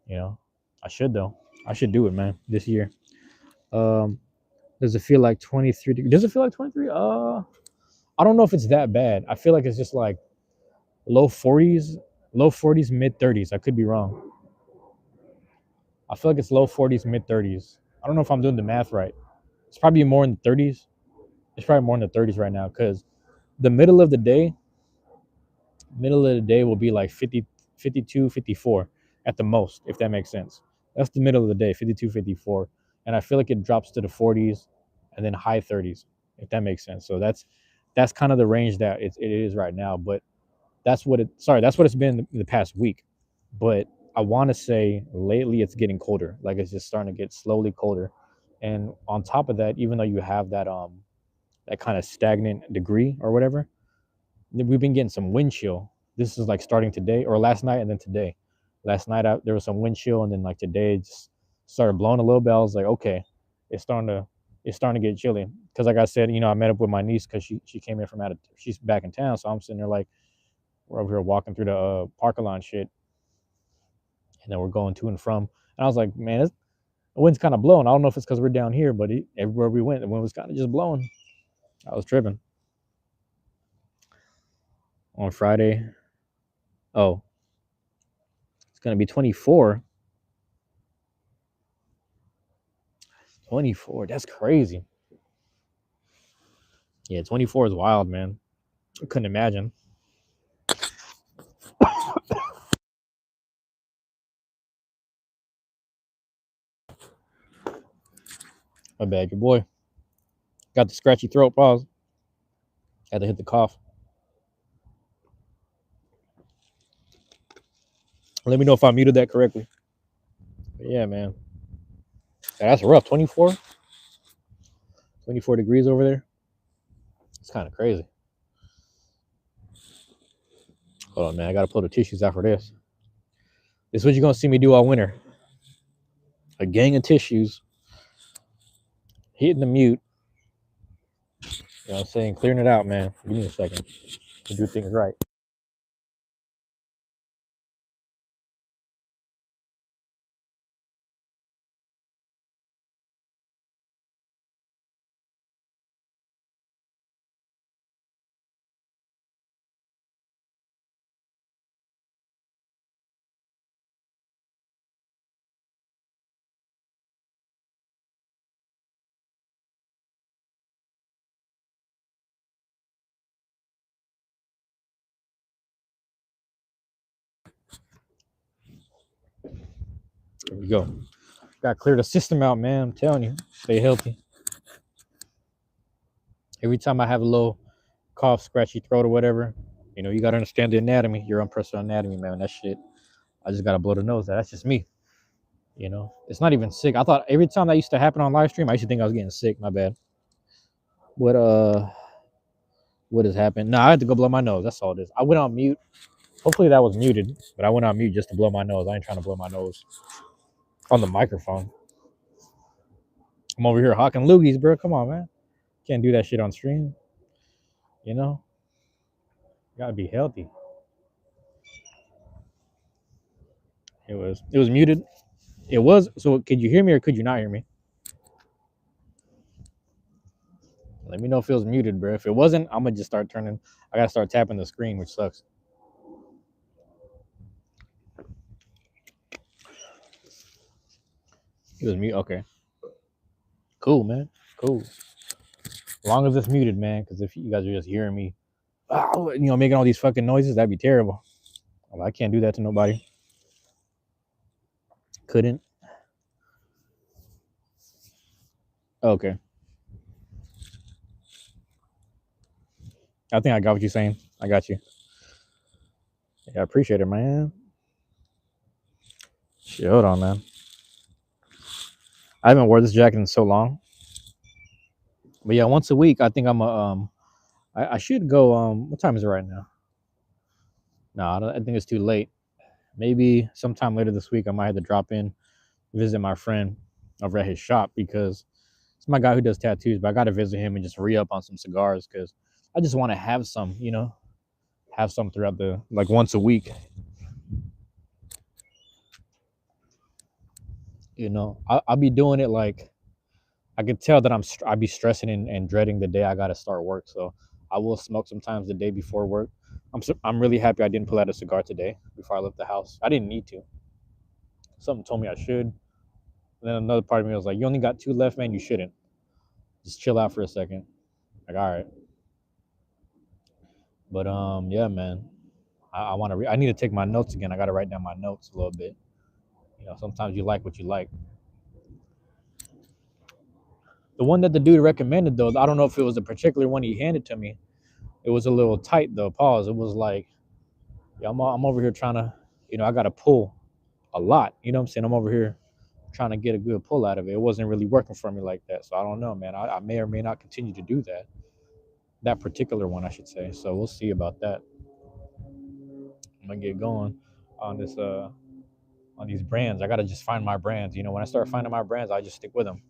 I should though. I should do it, man, this year. Um, does it feel like 23? Does it feel like 23? I don't know if it's that bad. I feel like it's just like low 40s, mid 30s. I could be wrong. I feel like it's low 40s, mid 30s. I don't know if I'm doing the math right. It's probably more in the 30s. It's probably more in the 30s right now because the middle of the day will be like 50, 52, 54 at the most, if that makes sense. That's the middle of the day, 52, 54. And I feel like it drops to the 40s and then high 30s, if that makes sense. So that's kind of the range that it is right now. But that's what it's been the past week. But I want to say lately it's getting colder. Like it's just starting to get slowly colder. And on top of that, even though you have that kind of stagnant degree or whatever, we've been getting some wind chill. This is like starting today or last night and then today. Last night there was some wind chill and then like today it just started blowing a little bit. I was like, okay, it's starting to get chilly. Because like I said, I met up with my niece because she came in from she's back in town. So I'm sitting there like we're over here walking through the parking lot and shit, and then we're going to and from. And I was like, man, the wind's kind of blowing. I don't know if it's because we're down here, but everywhere we went, the wind was kind of just blowing. I was tripping. On Friday, oh, it's gonna be 24. 24. That's crazy. Yeah, 24 is wild, man. I couldn't imagine. My bad, your boy. Got the scratchy throat. Pause. Had to hit the cough. Let me know if I muted that correctly. But yeah, man. Yeah, that's rough. 24? 24 degrees over there. It's kind of crazy. Hold on, man. I got to pull the tissues out for this. This is what you're going to see me do all winter. A gang of tissues. Hitting the mute. You know what I'm saying? Clearing it out, man. Give me a second to do things right. Here we go. Got to clear the system out, man. I'm telling you, stay healthy. Every time I have a little cough, scratchy throat or whatever, you know, you got to understand the anatomy, your own personal anatomy, man. That shit, I just got to blow the nose. That's just me. You know, it's not even sick. I thought every time that used to happen on live stream, I used to think I was getting sick. My bad. What what has happened? No, I had to go blow my nose. That's all it is. I went on mute. Hopefully that was muted, but I went on mute just to blow my nose. I ain't trying to blow my nose on the microphone. I'm over here hawking loogies, bro. Come on, man. Can't do that shit on stream. You know, you gotta be healthy. It was muted. It was. So could you hear me or could you not hear me? Let me know if it was muted, bro. If it wasn't, I'm gonna just start turning. I gotta start tapping the screen, which sucks. It was mute. Okay. Cool, man. Cool. As long as it's muted, man. Because if you guys are just hearing me, you know, making all these fucking noises, that'd be terrible. Well, I can't do that to nobody. Couldn't. Okay. I think I got what you're saying. I got you. Yeah, I appreciate it, man. Shit, hold on, man. I haven't worn this jacket in so long. But yeah, once a week, I think I'm a I should go what time is it right now? No, I think it's too late. Maybe sometime later this week I might have to drop in, visit my friend over at his shop because it's my guy who does tattoos, but I gotta visit him and just re-up on some cigars because I just want to have some, you know, have some throughout the like once a week. You know, I'll be doing it like I could tell that I'll be stressing and dreading the day I gotta start work. So I will smoke sometimes the day before work. I'm really happy I didn't pull out a cigar today before I left the house. I didn't need to. Something told me I should. And then another part of me was like, "You only got two left, man. You shouldn't. Just chill out for a second." Like, all right. But yeah, man. I want to. I need to take my notes again. I got to write down my notes a little bit. You know, sometimes you like what you like. The one that the dude recommended, though, I don't know if it was the particular one he handed to me. It was a little tight, though. Pause. It was like, yeah, I'm over here trying to, you know, I got to pull a lot. You know what I'm saying? I'm over here trying to get a good pull out of it. It wasn't really working for me like that. So I don't know, man. I may or may not continue to do that. That particular one, I should say. So we'll see about that. I'm gonna get going on this on these brands. I gotta just find my brands. You know, when I start finding my brands, I just stick with them.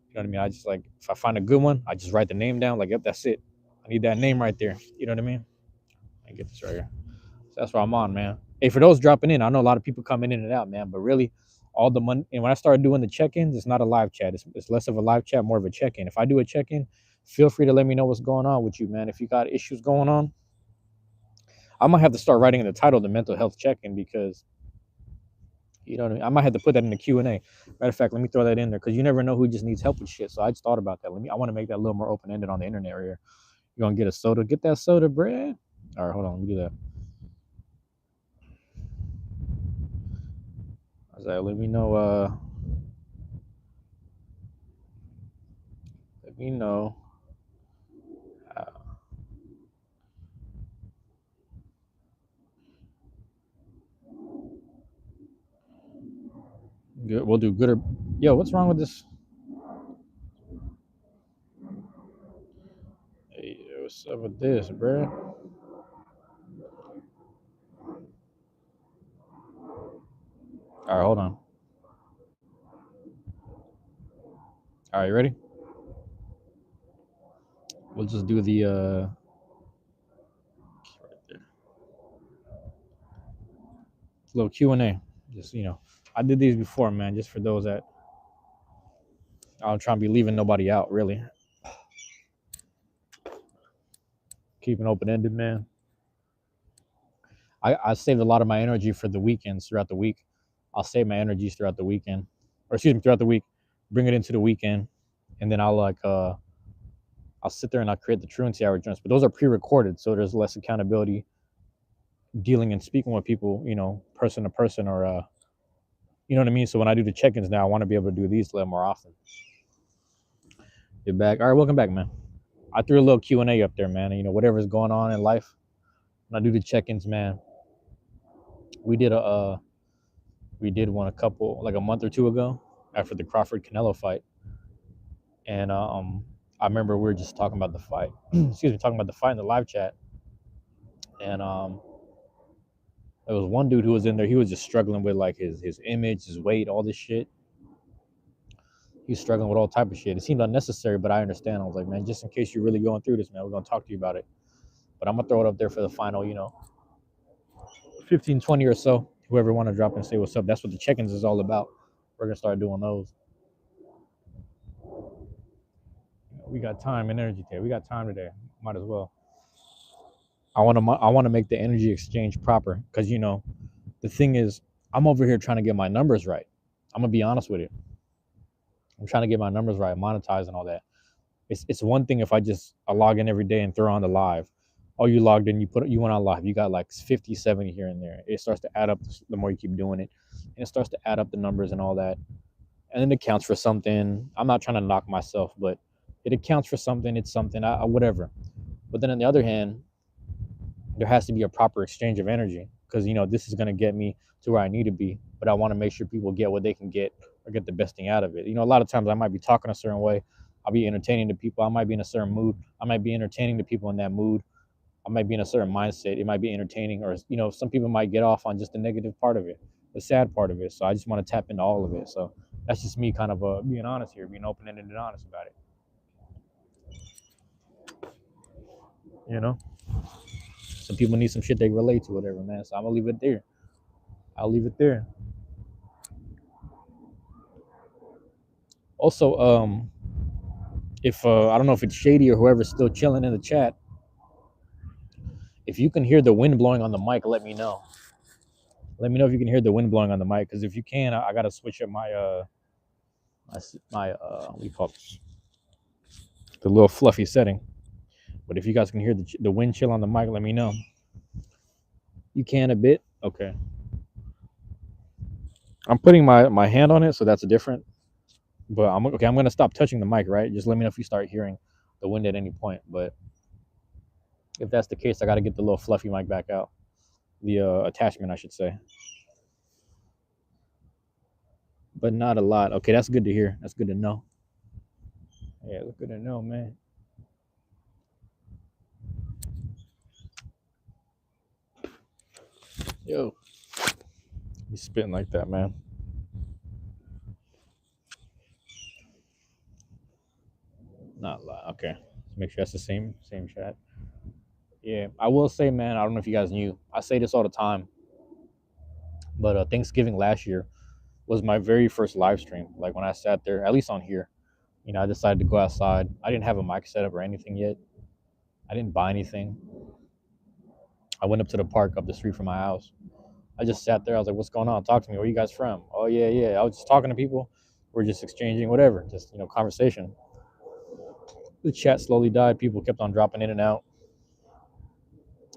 You know what I mean? I just like if I find a good one, I just write the name down. Like, yep, that's it. I need that name right there. You know what I mean? I get this right here. So that's what I'm on, man. Hey, for those dropping in, I know a lot of people coming in and out, man. But really, all the money. And when I started doing the check-ins, it's not a live chat. It's less of a live chat, more of a check-in. If I do a check-in, feel free to let me know what's going on with you, man. If you got issues going on, I might have to start writing in the title the mental health check-in because you know what I mean. I might have to put that in the Q&A. Matter of fact, let me throw that in there because you never know who just needs help with shit. So I just thought about that. I want to make that a little more open-ended on the internet here. You're gonna get a soda. Get that soda, Brad. All right, hold on. Let me do that. I was like, let me know. Let me know. Good. We'll do good or. Yo, what's wrong with this? Hey, what's up with this, Brad? All right, hold on. All right, you ready? we'll just do the little Q&A. Just, I did these before, man, just for those that I don't try to be leaving nobody out, really. Keeping open-ended, man. I saved a lot of my energy for the weekends throughout the week. I'll save my energies throughout the weekend, or excuse me, throughout the week, bring it into the weekend, and then I'll sit there and I'll create the truancy hour joints. But those are pre-recorded, so there's less accountability dealing and speaking with people, person to person, or you know what I mean. So when I do the check-ins now, I want to be able to do these a little more often. Get back. All right, welcome back, man. I threw a little Q&A up there, man. Whatever's going on in life, when I do the check-ins, man. We did one a month or two ago after the Crawford Canelo fight, and I remember we were just talking about the fight. Talking about the fight in the live chat, and there was one dude who was in there. He was just struggling with like his image, his weight, all this shit. He's struggling with all type of shit. It seemed unnecessary, but I understand. I was like, man, just in case you're really going through this, man, we're gonna talk to you about it. But I'm gonna throw it up there for the final, 15, 20 or so. Whoever want to drop and say what's up. That's what the check-ins is all about. We're gonna start doing those. We got time and energy today. We got time today. Might as well. I want to make the energy exchange proper, because the thing is, I'm over here trying to get my numbers right. I'm gonna be honest with you. I'm trying to get my numbers right, monetize and all that. It's one thing if I log in every day and throw on the live. Oh, you logged in, you went on live. You got like 50, 70 here and there. It starts to add up the more you keep doing it, and it starts to add up the numbers and all that. And then it counts for something. I'm not trying to knock myself, but it accounts for something. It's something, whatever. But then on the other hand, there has to be a proper exchange of energy, because this is going to get me to where I need to be, but I want to make sure people get what they can get, or get the best thing out of it. A lot of times I might be talking a certain way. I'll be entertaining the people. I might be in a certain mood. I might be entertaining the people in that mood. I might be in a certain mindset. It might be entertaining, or some people might get off on just the negative part of it, the sad part of it. So I just want to tap into all of it. So that's just me kind of being honest here, being open-ended and honest about it. Some people need some shit they relate to, whatever, man. So I'm gonna leave it there. I'll leave it there. Also, if I don't know if it's Shady or whoever's still chilling in the chat, if you can hear the wind blowing on the mic, let me know. Let me know if you can hear the wind blowing on the mic, because if you can, I gotta switch up my what do you call it? The little fluffy setting. But if you guys can hear the wind chill on the mic, let me know. You can a bit? Okay. I'm putting my hand on it, so that's different. But I'm gonna stop touching the mic, right? Just let me know if you start hearing the wind at any point. But if that's the case, I gotta get the little fluffy mic back out. The attachment, I should say. But not a lot. Okay, that's good to hear. That's good to know. Yeah, that's good to know, man. Yo, you spitting like that, man. Not a lot. Okay, let's make sure that's the same chat. Yeah, I will say, man, I don't know if you guys knew. I say this all the time, but Thanksgiving last year was my very first live stream. Like when I sat there, at least on here, I decided to go outside. I didn't have a mic set up or anything yet. I didn't buy anything. I went up to the park up the street from my house. I just sat there. I was like, what's going on? Talk to me. Where are you guys from? Oh, yeah. I was just talking to people. We're just exchanging whatever, just, conversation. The chat slowly died. People kept on dropping in and out.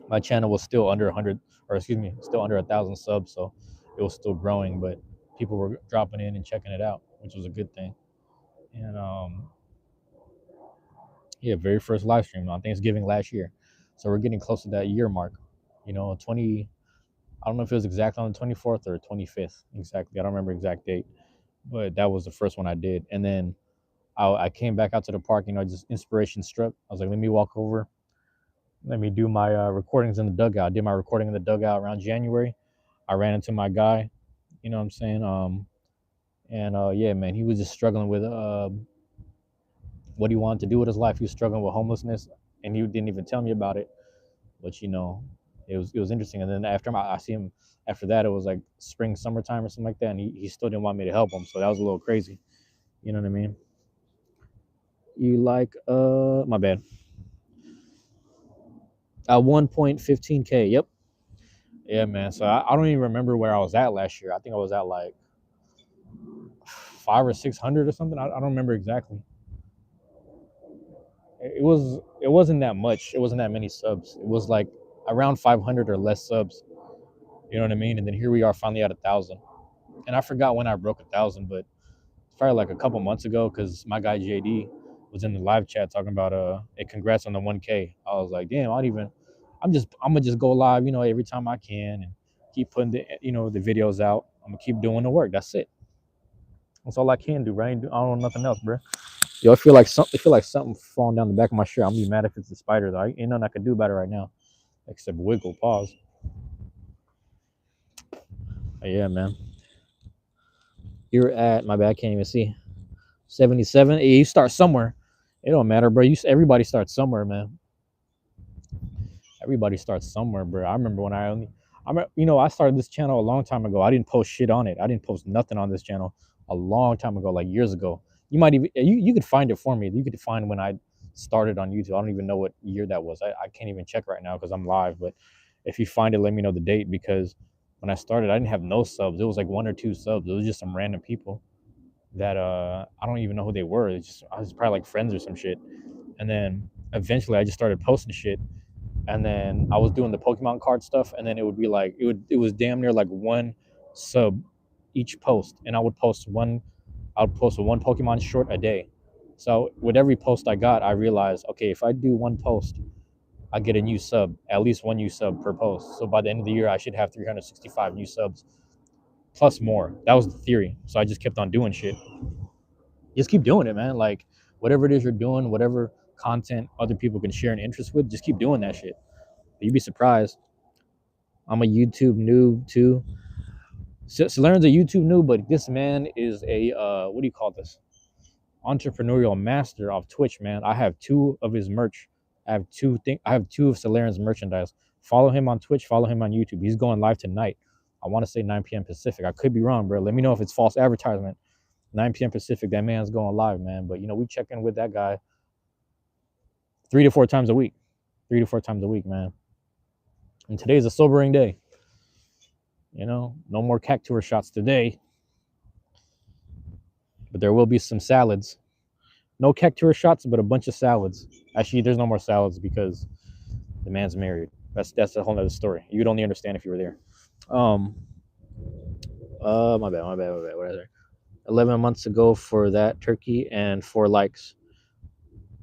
My channel was still under 100, or excuse me, still under 1,000 subs, so it was still growing, but people were dropping in and checking it out, which was a good thing. And yeah, very first live stream on Thanksgiving last year. So we're getting close to that year mark. 20, I don't know if it was exact on the 24th or 25th exactly. I don't remember exact date, but that was the first one I did. And then I came back out to the park, just inspiration struck. I was like, let me walk over. Let me do my recordings in the dugout. I did my recording in the dugout around January. I ran into my guy, you know what I'm saying? Yeah, man, he was just struggling with what he wanted to do with his life. He was struggling with homelessness, and he didn't even tell me about it. But it was interesting. And then after I see him after that, it was like spring, summertime or something like that, and he still didn't want me to help him. So that was a little crazy. You know what I mean? You like my bad. 1.15K. Yep. Yeah, man. So I don't even remember where I was at last year. I think I was at like 500 or 600 or something. I don't remember exactly. It wasn't that much. It wasn't that many subs. It was like around 500 or less subs. You know what I mean? And then here we are finally at 1,000. And I forgot when I broke 1,000, but it's probably like a couple months ago because my guy JD was in the live chat talking about hey, congrats on the 1K. I was like, damn, I'm gonna just go live, every time I can and keep putting the videos out. I'm gonna keep doing the work. That's it. That's all I can do, right? I don't know nothing else, bro. Yo, I feel like something falling down the back of my shirt. I'm gonna be mad if it's a spider though. Ain't nothing I can do about it right now, except wiggle. Pause. But yeah, man. You're at my bad. I can't even see. 77. Hey, you start somewhere. It don't matter, bro. Everybody starts somewhere, man. Everybody starts somewhere, bro. I remember when I started this channel a long time ago. I didn't post shit on it. I didn't post nothing on this channel a long time ago, like years ago. You might even you could find it for me. You could find when I started on YouTube. I don't even know what year that was. I can't even check right now because I'm live. But if you find it, let me know the date because when I started, I didn't have no subs. It was like 1 or 2 subs. It was just some random people that I don't even know who they were. I was probably like friends or some shit. And then eventually I just started posting shit. And then I was doing the Pokemon card stuff, and then it would be like it was damn near like one sub each post. And I would post one Pokemon short a day. So with every post I got, I realized, okay, if I do one post, I get a new sub, at least one new sub per post. So by the end of the year I should have 365 new subs plus more. That was the theory. So I just kept on doing shit. Just keep doing it, man. Like whatever it is you're doing, whatever content other people can share an interest with, just keep doing that shit. You'd be surprised. I'm a YouTube noob too. Learn's a YouTube noob, but this man is a what do you call this? Entrepreneurial master of Twitch, man. I have two of his merch. I have two of Solarian's merchandise. Follow him on Twitch. Follow him on YouTube. He's going live tonight. I want to say 9 p.m. Pacific. I could be wrong, bro. Let me know if it's false advertisement. 9 p.m. Pacific. That man's going live, man. But we check in with that guy 3 to 4 times a week. 3 to 4 times a week, man. And today's a sobering day. No more cactuar shots today. But there will be some salads. No cactuar shots, but a bunch of salads. Actually, there's no more salads because the man's married. That's a whole other story. You'd only understand if you were there. Um, my bad. What is it? 11 months ago for that turkey and 4 likes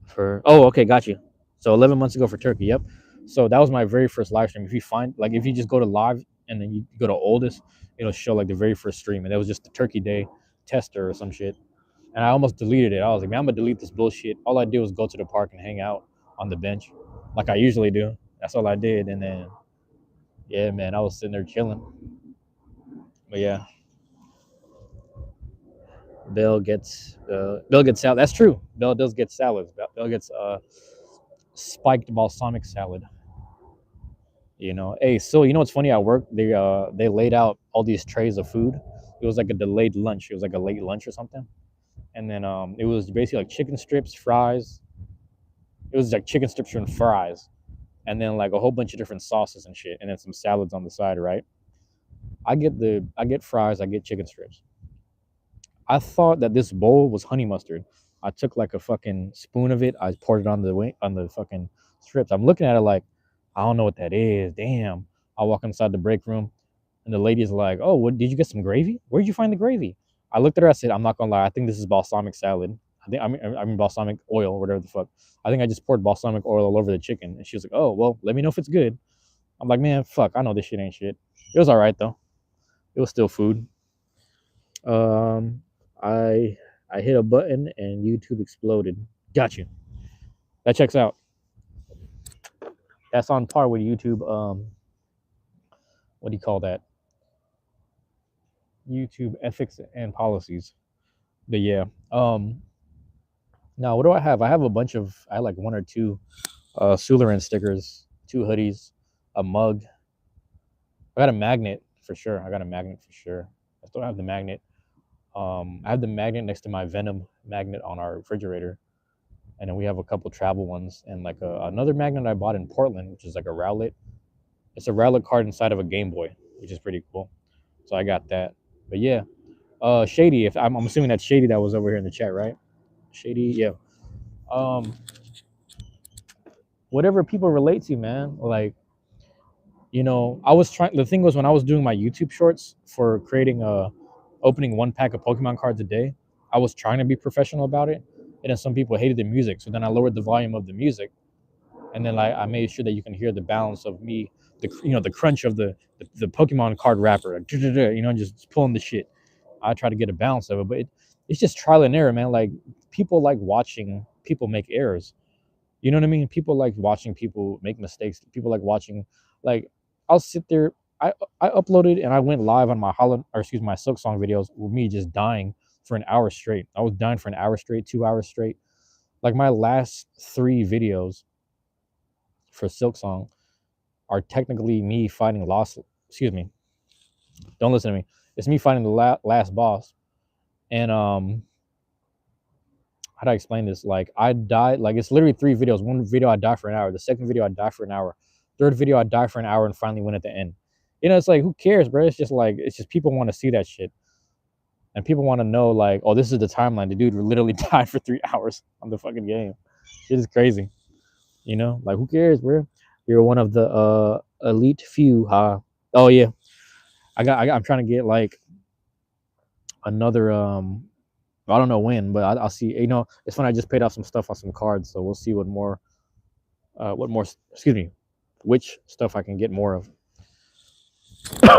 for. Oh, okay, got you. So 11 months ago for turkey. Yep. So that was my very first live stream. If you just go to live and then you go to oldest, it'll show like the very first stream, and that was just the turkey day tester or some shit. And I almost deleted it. I was like, man, I'm gonna delete this bullshit. All I did was go to the park and hang out on the bench, like I usually do. That's all I did. And then, yeah, man, I was sitting there chilling. But yeah, Bill gets salad. That's true. Bill does get salads. Bill gets spiked balsamic salad. Hey, so what's funny at work? They laid out all these trays of food. It was like a delayed lunch. It was like a late lunch or something. And then it was basically like chicken strips, fries. It was like chicken strips and fries, and then like a whole bunch of different sauces and shit, and then some salads on the side, right? I get fries, I get chicken strips. I thought that this bowl was honey mustard. I took like a fucking spoon of it, I poured it on the fucking strips. I'm looking at it like, I don't know what that is. Damn. I walk inside the break room, and the lady's like, "Oh, what did you get some gravy? Where'd you find the gravy?" I looked at her. I said, "I'm not gonna lie. I think this is balsamic salad. I mean balsamic oil, or whatever the fuck. I think I just poured balsamic oil all over the chicken." And she was like, "Oh, well, let me know if it's good." I'm like, "Man, fuck. I know this shit ain't shit." It was all right though. It was still food. Um, I I hit a button and YouTube exploded. Got you. That checks out. That's on par with YouTube. What do you call that? YouTube ethics and policies. But yeah. Now, what do I have? I have a bunch of, I had like one or two Sulerin stickers, two hoodies, a mug. I got a magnet for sure. I got a magnet for sure. I still have the magnet. I have the magnet next to my Venom magnet on our refrigerator, and then we have a couple travel ones and like another magnet I bought in Portland, which is like a Rowlet. It's a Rowlet card inside of a Game Boy, which is pretty cool. So I got that. But yeah, Shady. If I'm assuming that's Shady that was over here in the chat, right? Shady, yeah. Um, whatever people relate to, man. Like, I was trying. The thing was, when I was doing my YouTube shorts for creating opening one pack of Pokemon cards a day, I was trying to be professional about it, and then some people hated the music, so then I lowered the volume of the music, and then like I made sure that you can hear the balance of me, the crunch of the Pokemon card wrapper, like, just pulling the shit. I try to get a balance of it, but it's just trial and error, man. Like people like watching people make errors. You know what I mean? People like watching people make mistakes. People like watching, like, I'll sit there. I uploaded and I went live on my my Silk Song videos with me just dying for an hour straight. I was dying for an hour straight, 2 hours straight. Like my last three videos for Silk Song are technically me fighting lost. Excuse me. Don't listen to me. It's me fighting the last boss. And how do I explain this? Like I died. Like it's literally three videos. One video I die for an hour. The second video I die for an hour. Third video I die for an hour and finally win at the end. It's like who cares, bro? It's just people want to see that shit, and people want to know like, oh, this is the timeline. The dude literally died for 3 hours on the fucking game. Shit is crazy. Like who cares, bro? You're one of the elite few, huh? Oh yeah, I'm trying to get like another I don't know when, but I'll see. It's when I just paid off some stuff on some cards, so we'll see what more. Excuse me, which stuff I can get more of.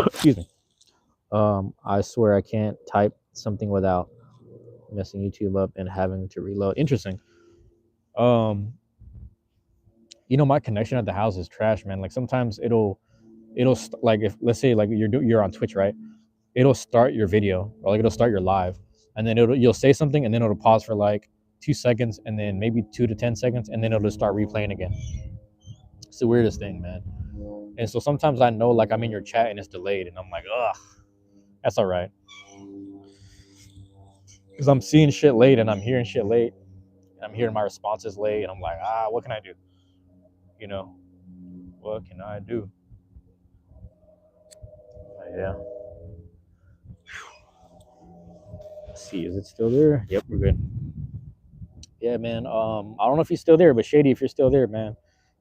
Excuse me. I swear I can't type something without messing YouTube up and having to reload. Interesting. My connection at the house is trash, man. Like sometimes like if let's say like you're on Twitch, right? It'll start your video or like it'll start your live, and then you'll say something and then it'll pause for like 2 seconds and then maybe 2 to 10 seconds and then it'll just start replaying again. It's the weirdest thing, man. And so sometimes I know like I'm in your chat and it's delayed and I'm like, ugh, that's all right. Because I'm seeing shit late and I'm hearing shit late and I'm hearing my responses late and I'm like, what can I do? What can I do? Yeah. Let's see, is it still there? Yep, we're good. Yeah, man. I don't know if he's still there, but Shady, if you're still there, man,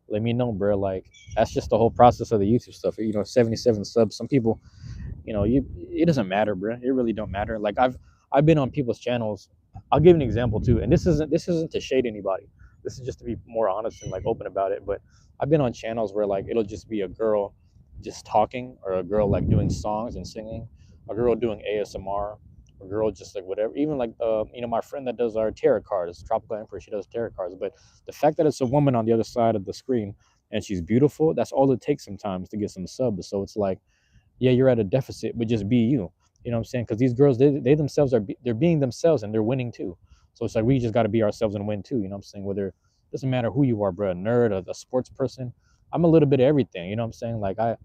let me know, bro. Like that's just the whole process of the YouTube stuff. 77 subs. Some people, it doesn't matter, bro. It really don't matter. Like I've been on people's channels. I'll give an example too, and this isn't to shade anybody. This is just to be more honest and like open about it. But I've been on channels where like it'll just be a girl just talking, or a girl like doing songs and singing, a girl doing ASMR, a girl just like whatever. Even like my friend that does our tarot cards, Tropical Emperor, she does tarot cards. But the fact that it's a woman on the other side of the screen and she's beautiful, that's all it takes sometimes to get some subs. So it's like, yeah, you're at a deficit, but just be you. You know what I'm saying? Because these girls, they themselves they're being themselves and they're winning too. So it's like we just got to be ourselves and win too. You know what I'm saying? Whether it doesn't matter who you are, bro, a nerd, a sports person. I'm a little bit of everything. You know what I'm saying? Like I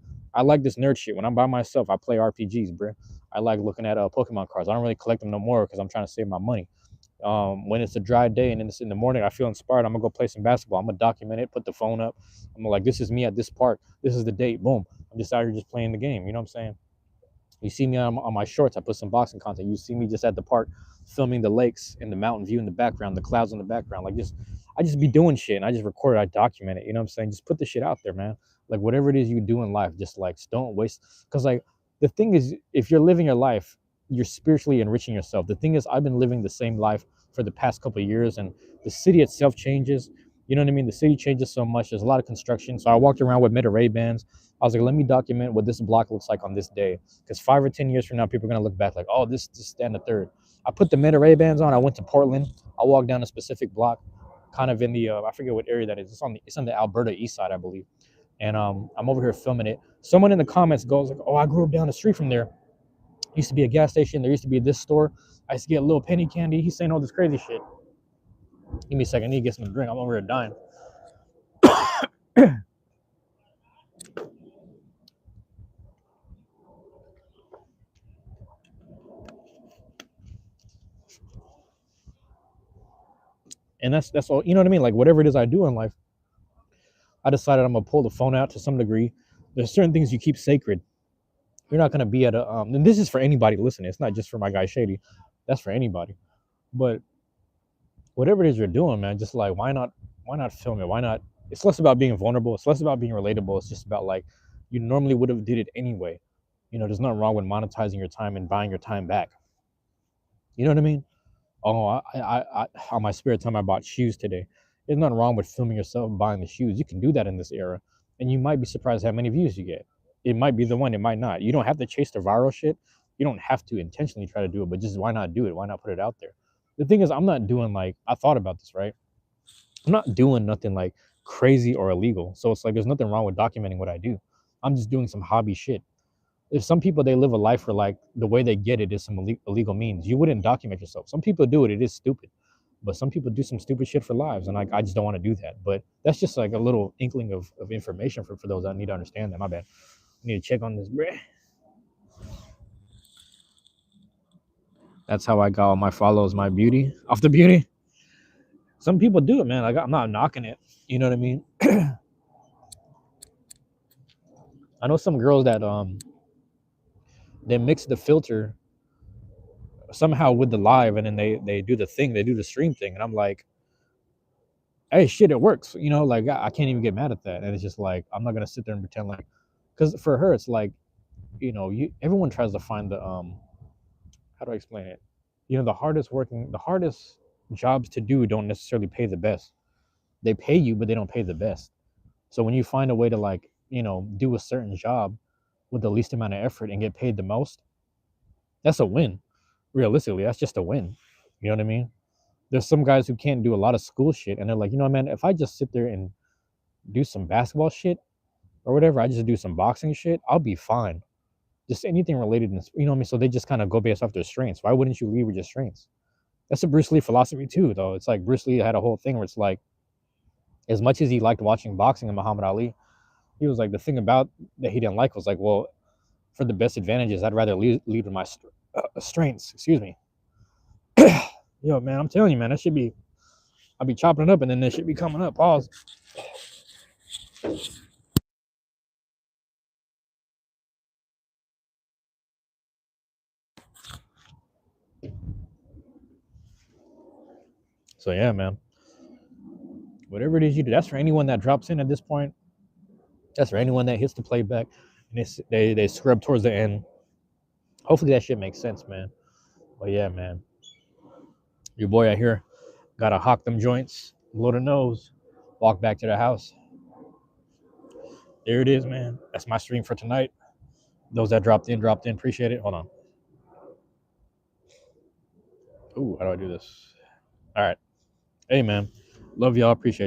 like this nerd shit. When I'm by myself, I play RPGs, bro. I like looking at Pokemon cards. I don't really collect them no more because I'm trying to save my money. When it's a dry day and it's in the morning, I feel inspired. I'm gonna go play some basketball. I'm gonna document it, put the phone up. I'm like, this is me at this park. This is the date. Boom. I'm just out here just playing the game. You know what I'm saying? You see me on my shorts. I put some boxing content. You see me just at the park filming the lakes and the mountain view in the background, the clouds in the background. Like I just be doing shit and I just record it. I document it. You know what I'm saying? Just put the shit out there, man. Like whatever it is you do in life, just like don't waste. Because like the thing is, if you're living your life, you're spiritually enriching yourself. The thing is, I've been living the same life for the past couple of years, and the city itself changes. You know what I mean? The city changes so much. There's a lot of construction. So I walked around with Meta Ray-Bans. I was like, let me document what this block looks like on this day. Because 5 or 10 years from now, people are going to look back like, oh, this stand a third. I put the Meta Ray-Bans on. I went to Portland. I walked down a specific block, kind of in the, I forget what area that is. It's on the Alberta east side, I believe. And I'm over here filming it. Someone in the comments goes like, oh, I grew up down the street from there. Used to be a gas station. There used to be this store. I used to get a little penny candy. He's saying all this crazy shit. Give me a second. I need to get some drink. I'm over here dying. And that's all. You know what I mean? Like whatever it is I do in life, I decided I'm gonna pull the phone out to some degree. There's certain things you keep sacred. You're not gonna be at a and this is for anybody listening. It's not just for my guy Shady. That's for anybody. But whatever it is you're doing, man, just like why not film it? Why not? It's less about being vulnerable. It's less about being relatable. It's just about like you normally would have did it anyway. There's nothing wrong with monetizing your time and buying your time back. You know what I mean? Oh, on my spare time I bought shoes today. There's nothing wrong with filming yourself buying the shoes. You can do that in this era, and you might be surprised how many views you get. It might be the one, it might not. You don't have to chase the viral shit. You don't have to intentionally try to do it, but just why not do it? Why not put it out there? The thing is, I'm not doing like I thought about this, right? I'm not doing nothing like crazy or illegal. So it's like there's nothing wrong with documenting what I do. I'm just doing some hobby shit. If some people they live a life where like the way they get it is some illegal means, you wouldn't document yourself. Some people do it, it is stupid. But some people do some stupid shit for lives, and like I just don't want to do that. But that's just like a little inkling of information for those that need to understand that. My bad. I need to check on this, bruh. That's how I got all my follows, my beauty off the beauty. Some people do it, man. Like I'm not knocking it. You know what I mean? I know some girls that they mix the filter somehow with the live, and then they do the thing, they do the stream thing, and I'm like, hey, shit, it works. Like I can't even get mad at that. And it's just like I'm not gonna sit there and pretend like, because for her it's like, everyone tries to find the how do I explain it? The hardest jobs to do don't necessarily pay the best. They pay you, but they don't pay the best. So when you find a way to like, do a certain job with the least amount of effort and get paid the most, that's a win. Realistically, that's just a win. You know what I mean? There's some guys who can't do a lot of school shit, and they're like, man, if I just sit there and do some basketball shit or whatever, I just do some boxing shit, I'll be fine. Just anything related, you know what I mean? So they just kind of go based off their strengths. Why wouldn't you lead with your strengths? That's a Bruce Lee philosophy too, though. It's like Bruce Lee had a whole thing where it's like, as much as he liked watching boxing and Muhammad Ali, he was like, the thing about that he didn't like was like, well, for the best advantages, I'd rather lead with my strengths. Excuse me. Yo, man, I'm telling you, man, that should be. I'll be chopping it up, and then this should be coming up. Pause. So yeah, man. Whatever it is you do, that's for anyone that drops in at this point. That's for anyone that hits the playback and they scrub towards the end. Hopefully that shit makes sense, man. But yeah, man. Your boy out here gotta hawk them joints, blow the nose, walk back to the house. There it is, man. That's my stream for tonight. Those that dropped in. Appreciate it. Hold on. Ooh, how do I do this? All right. Hey, man. Love y'all. Appreciate you.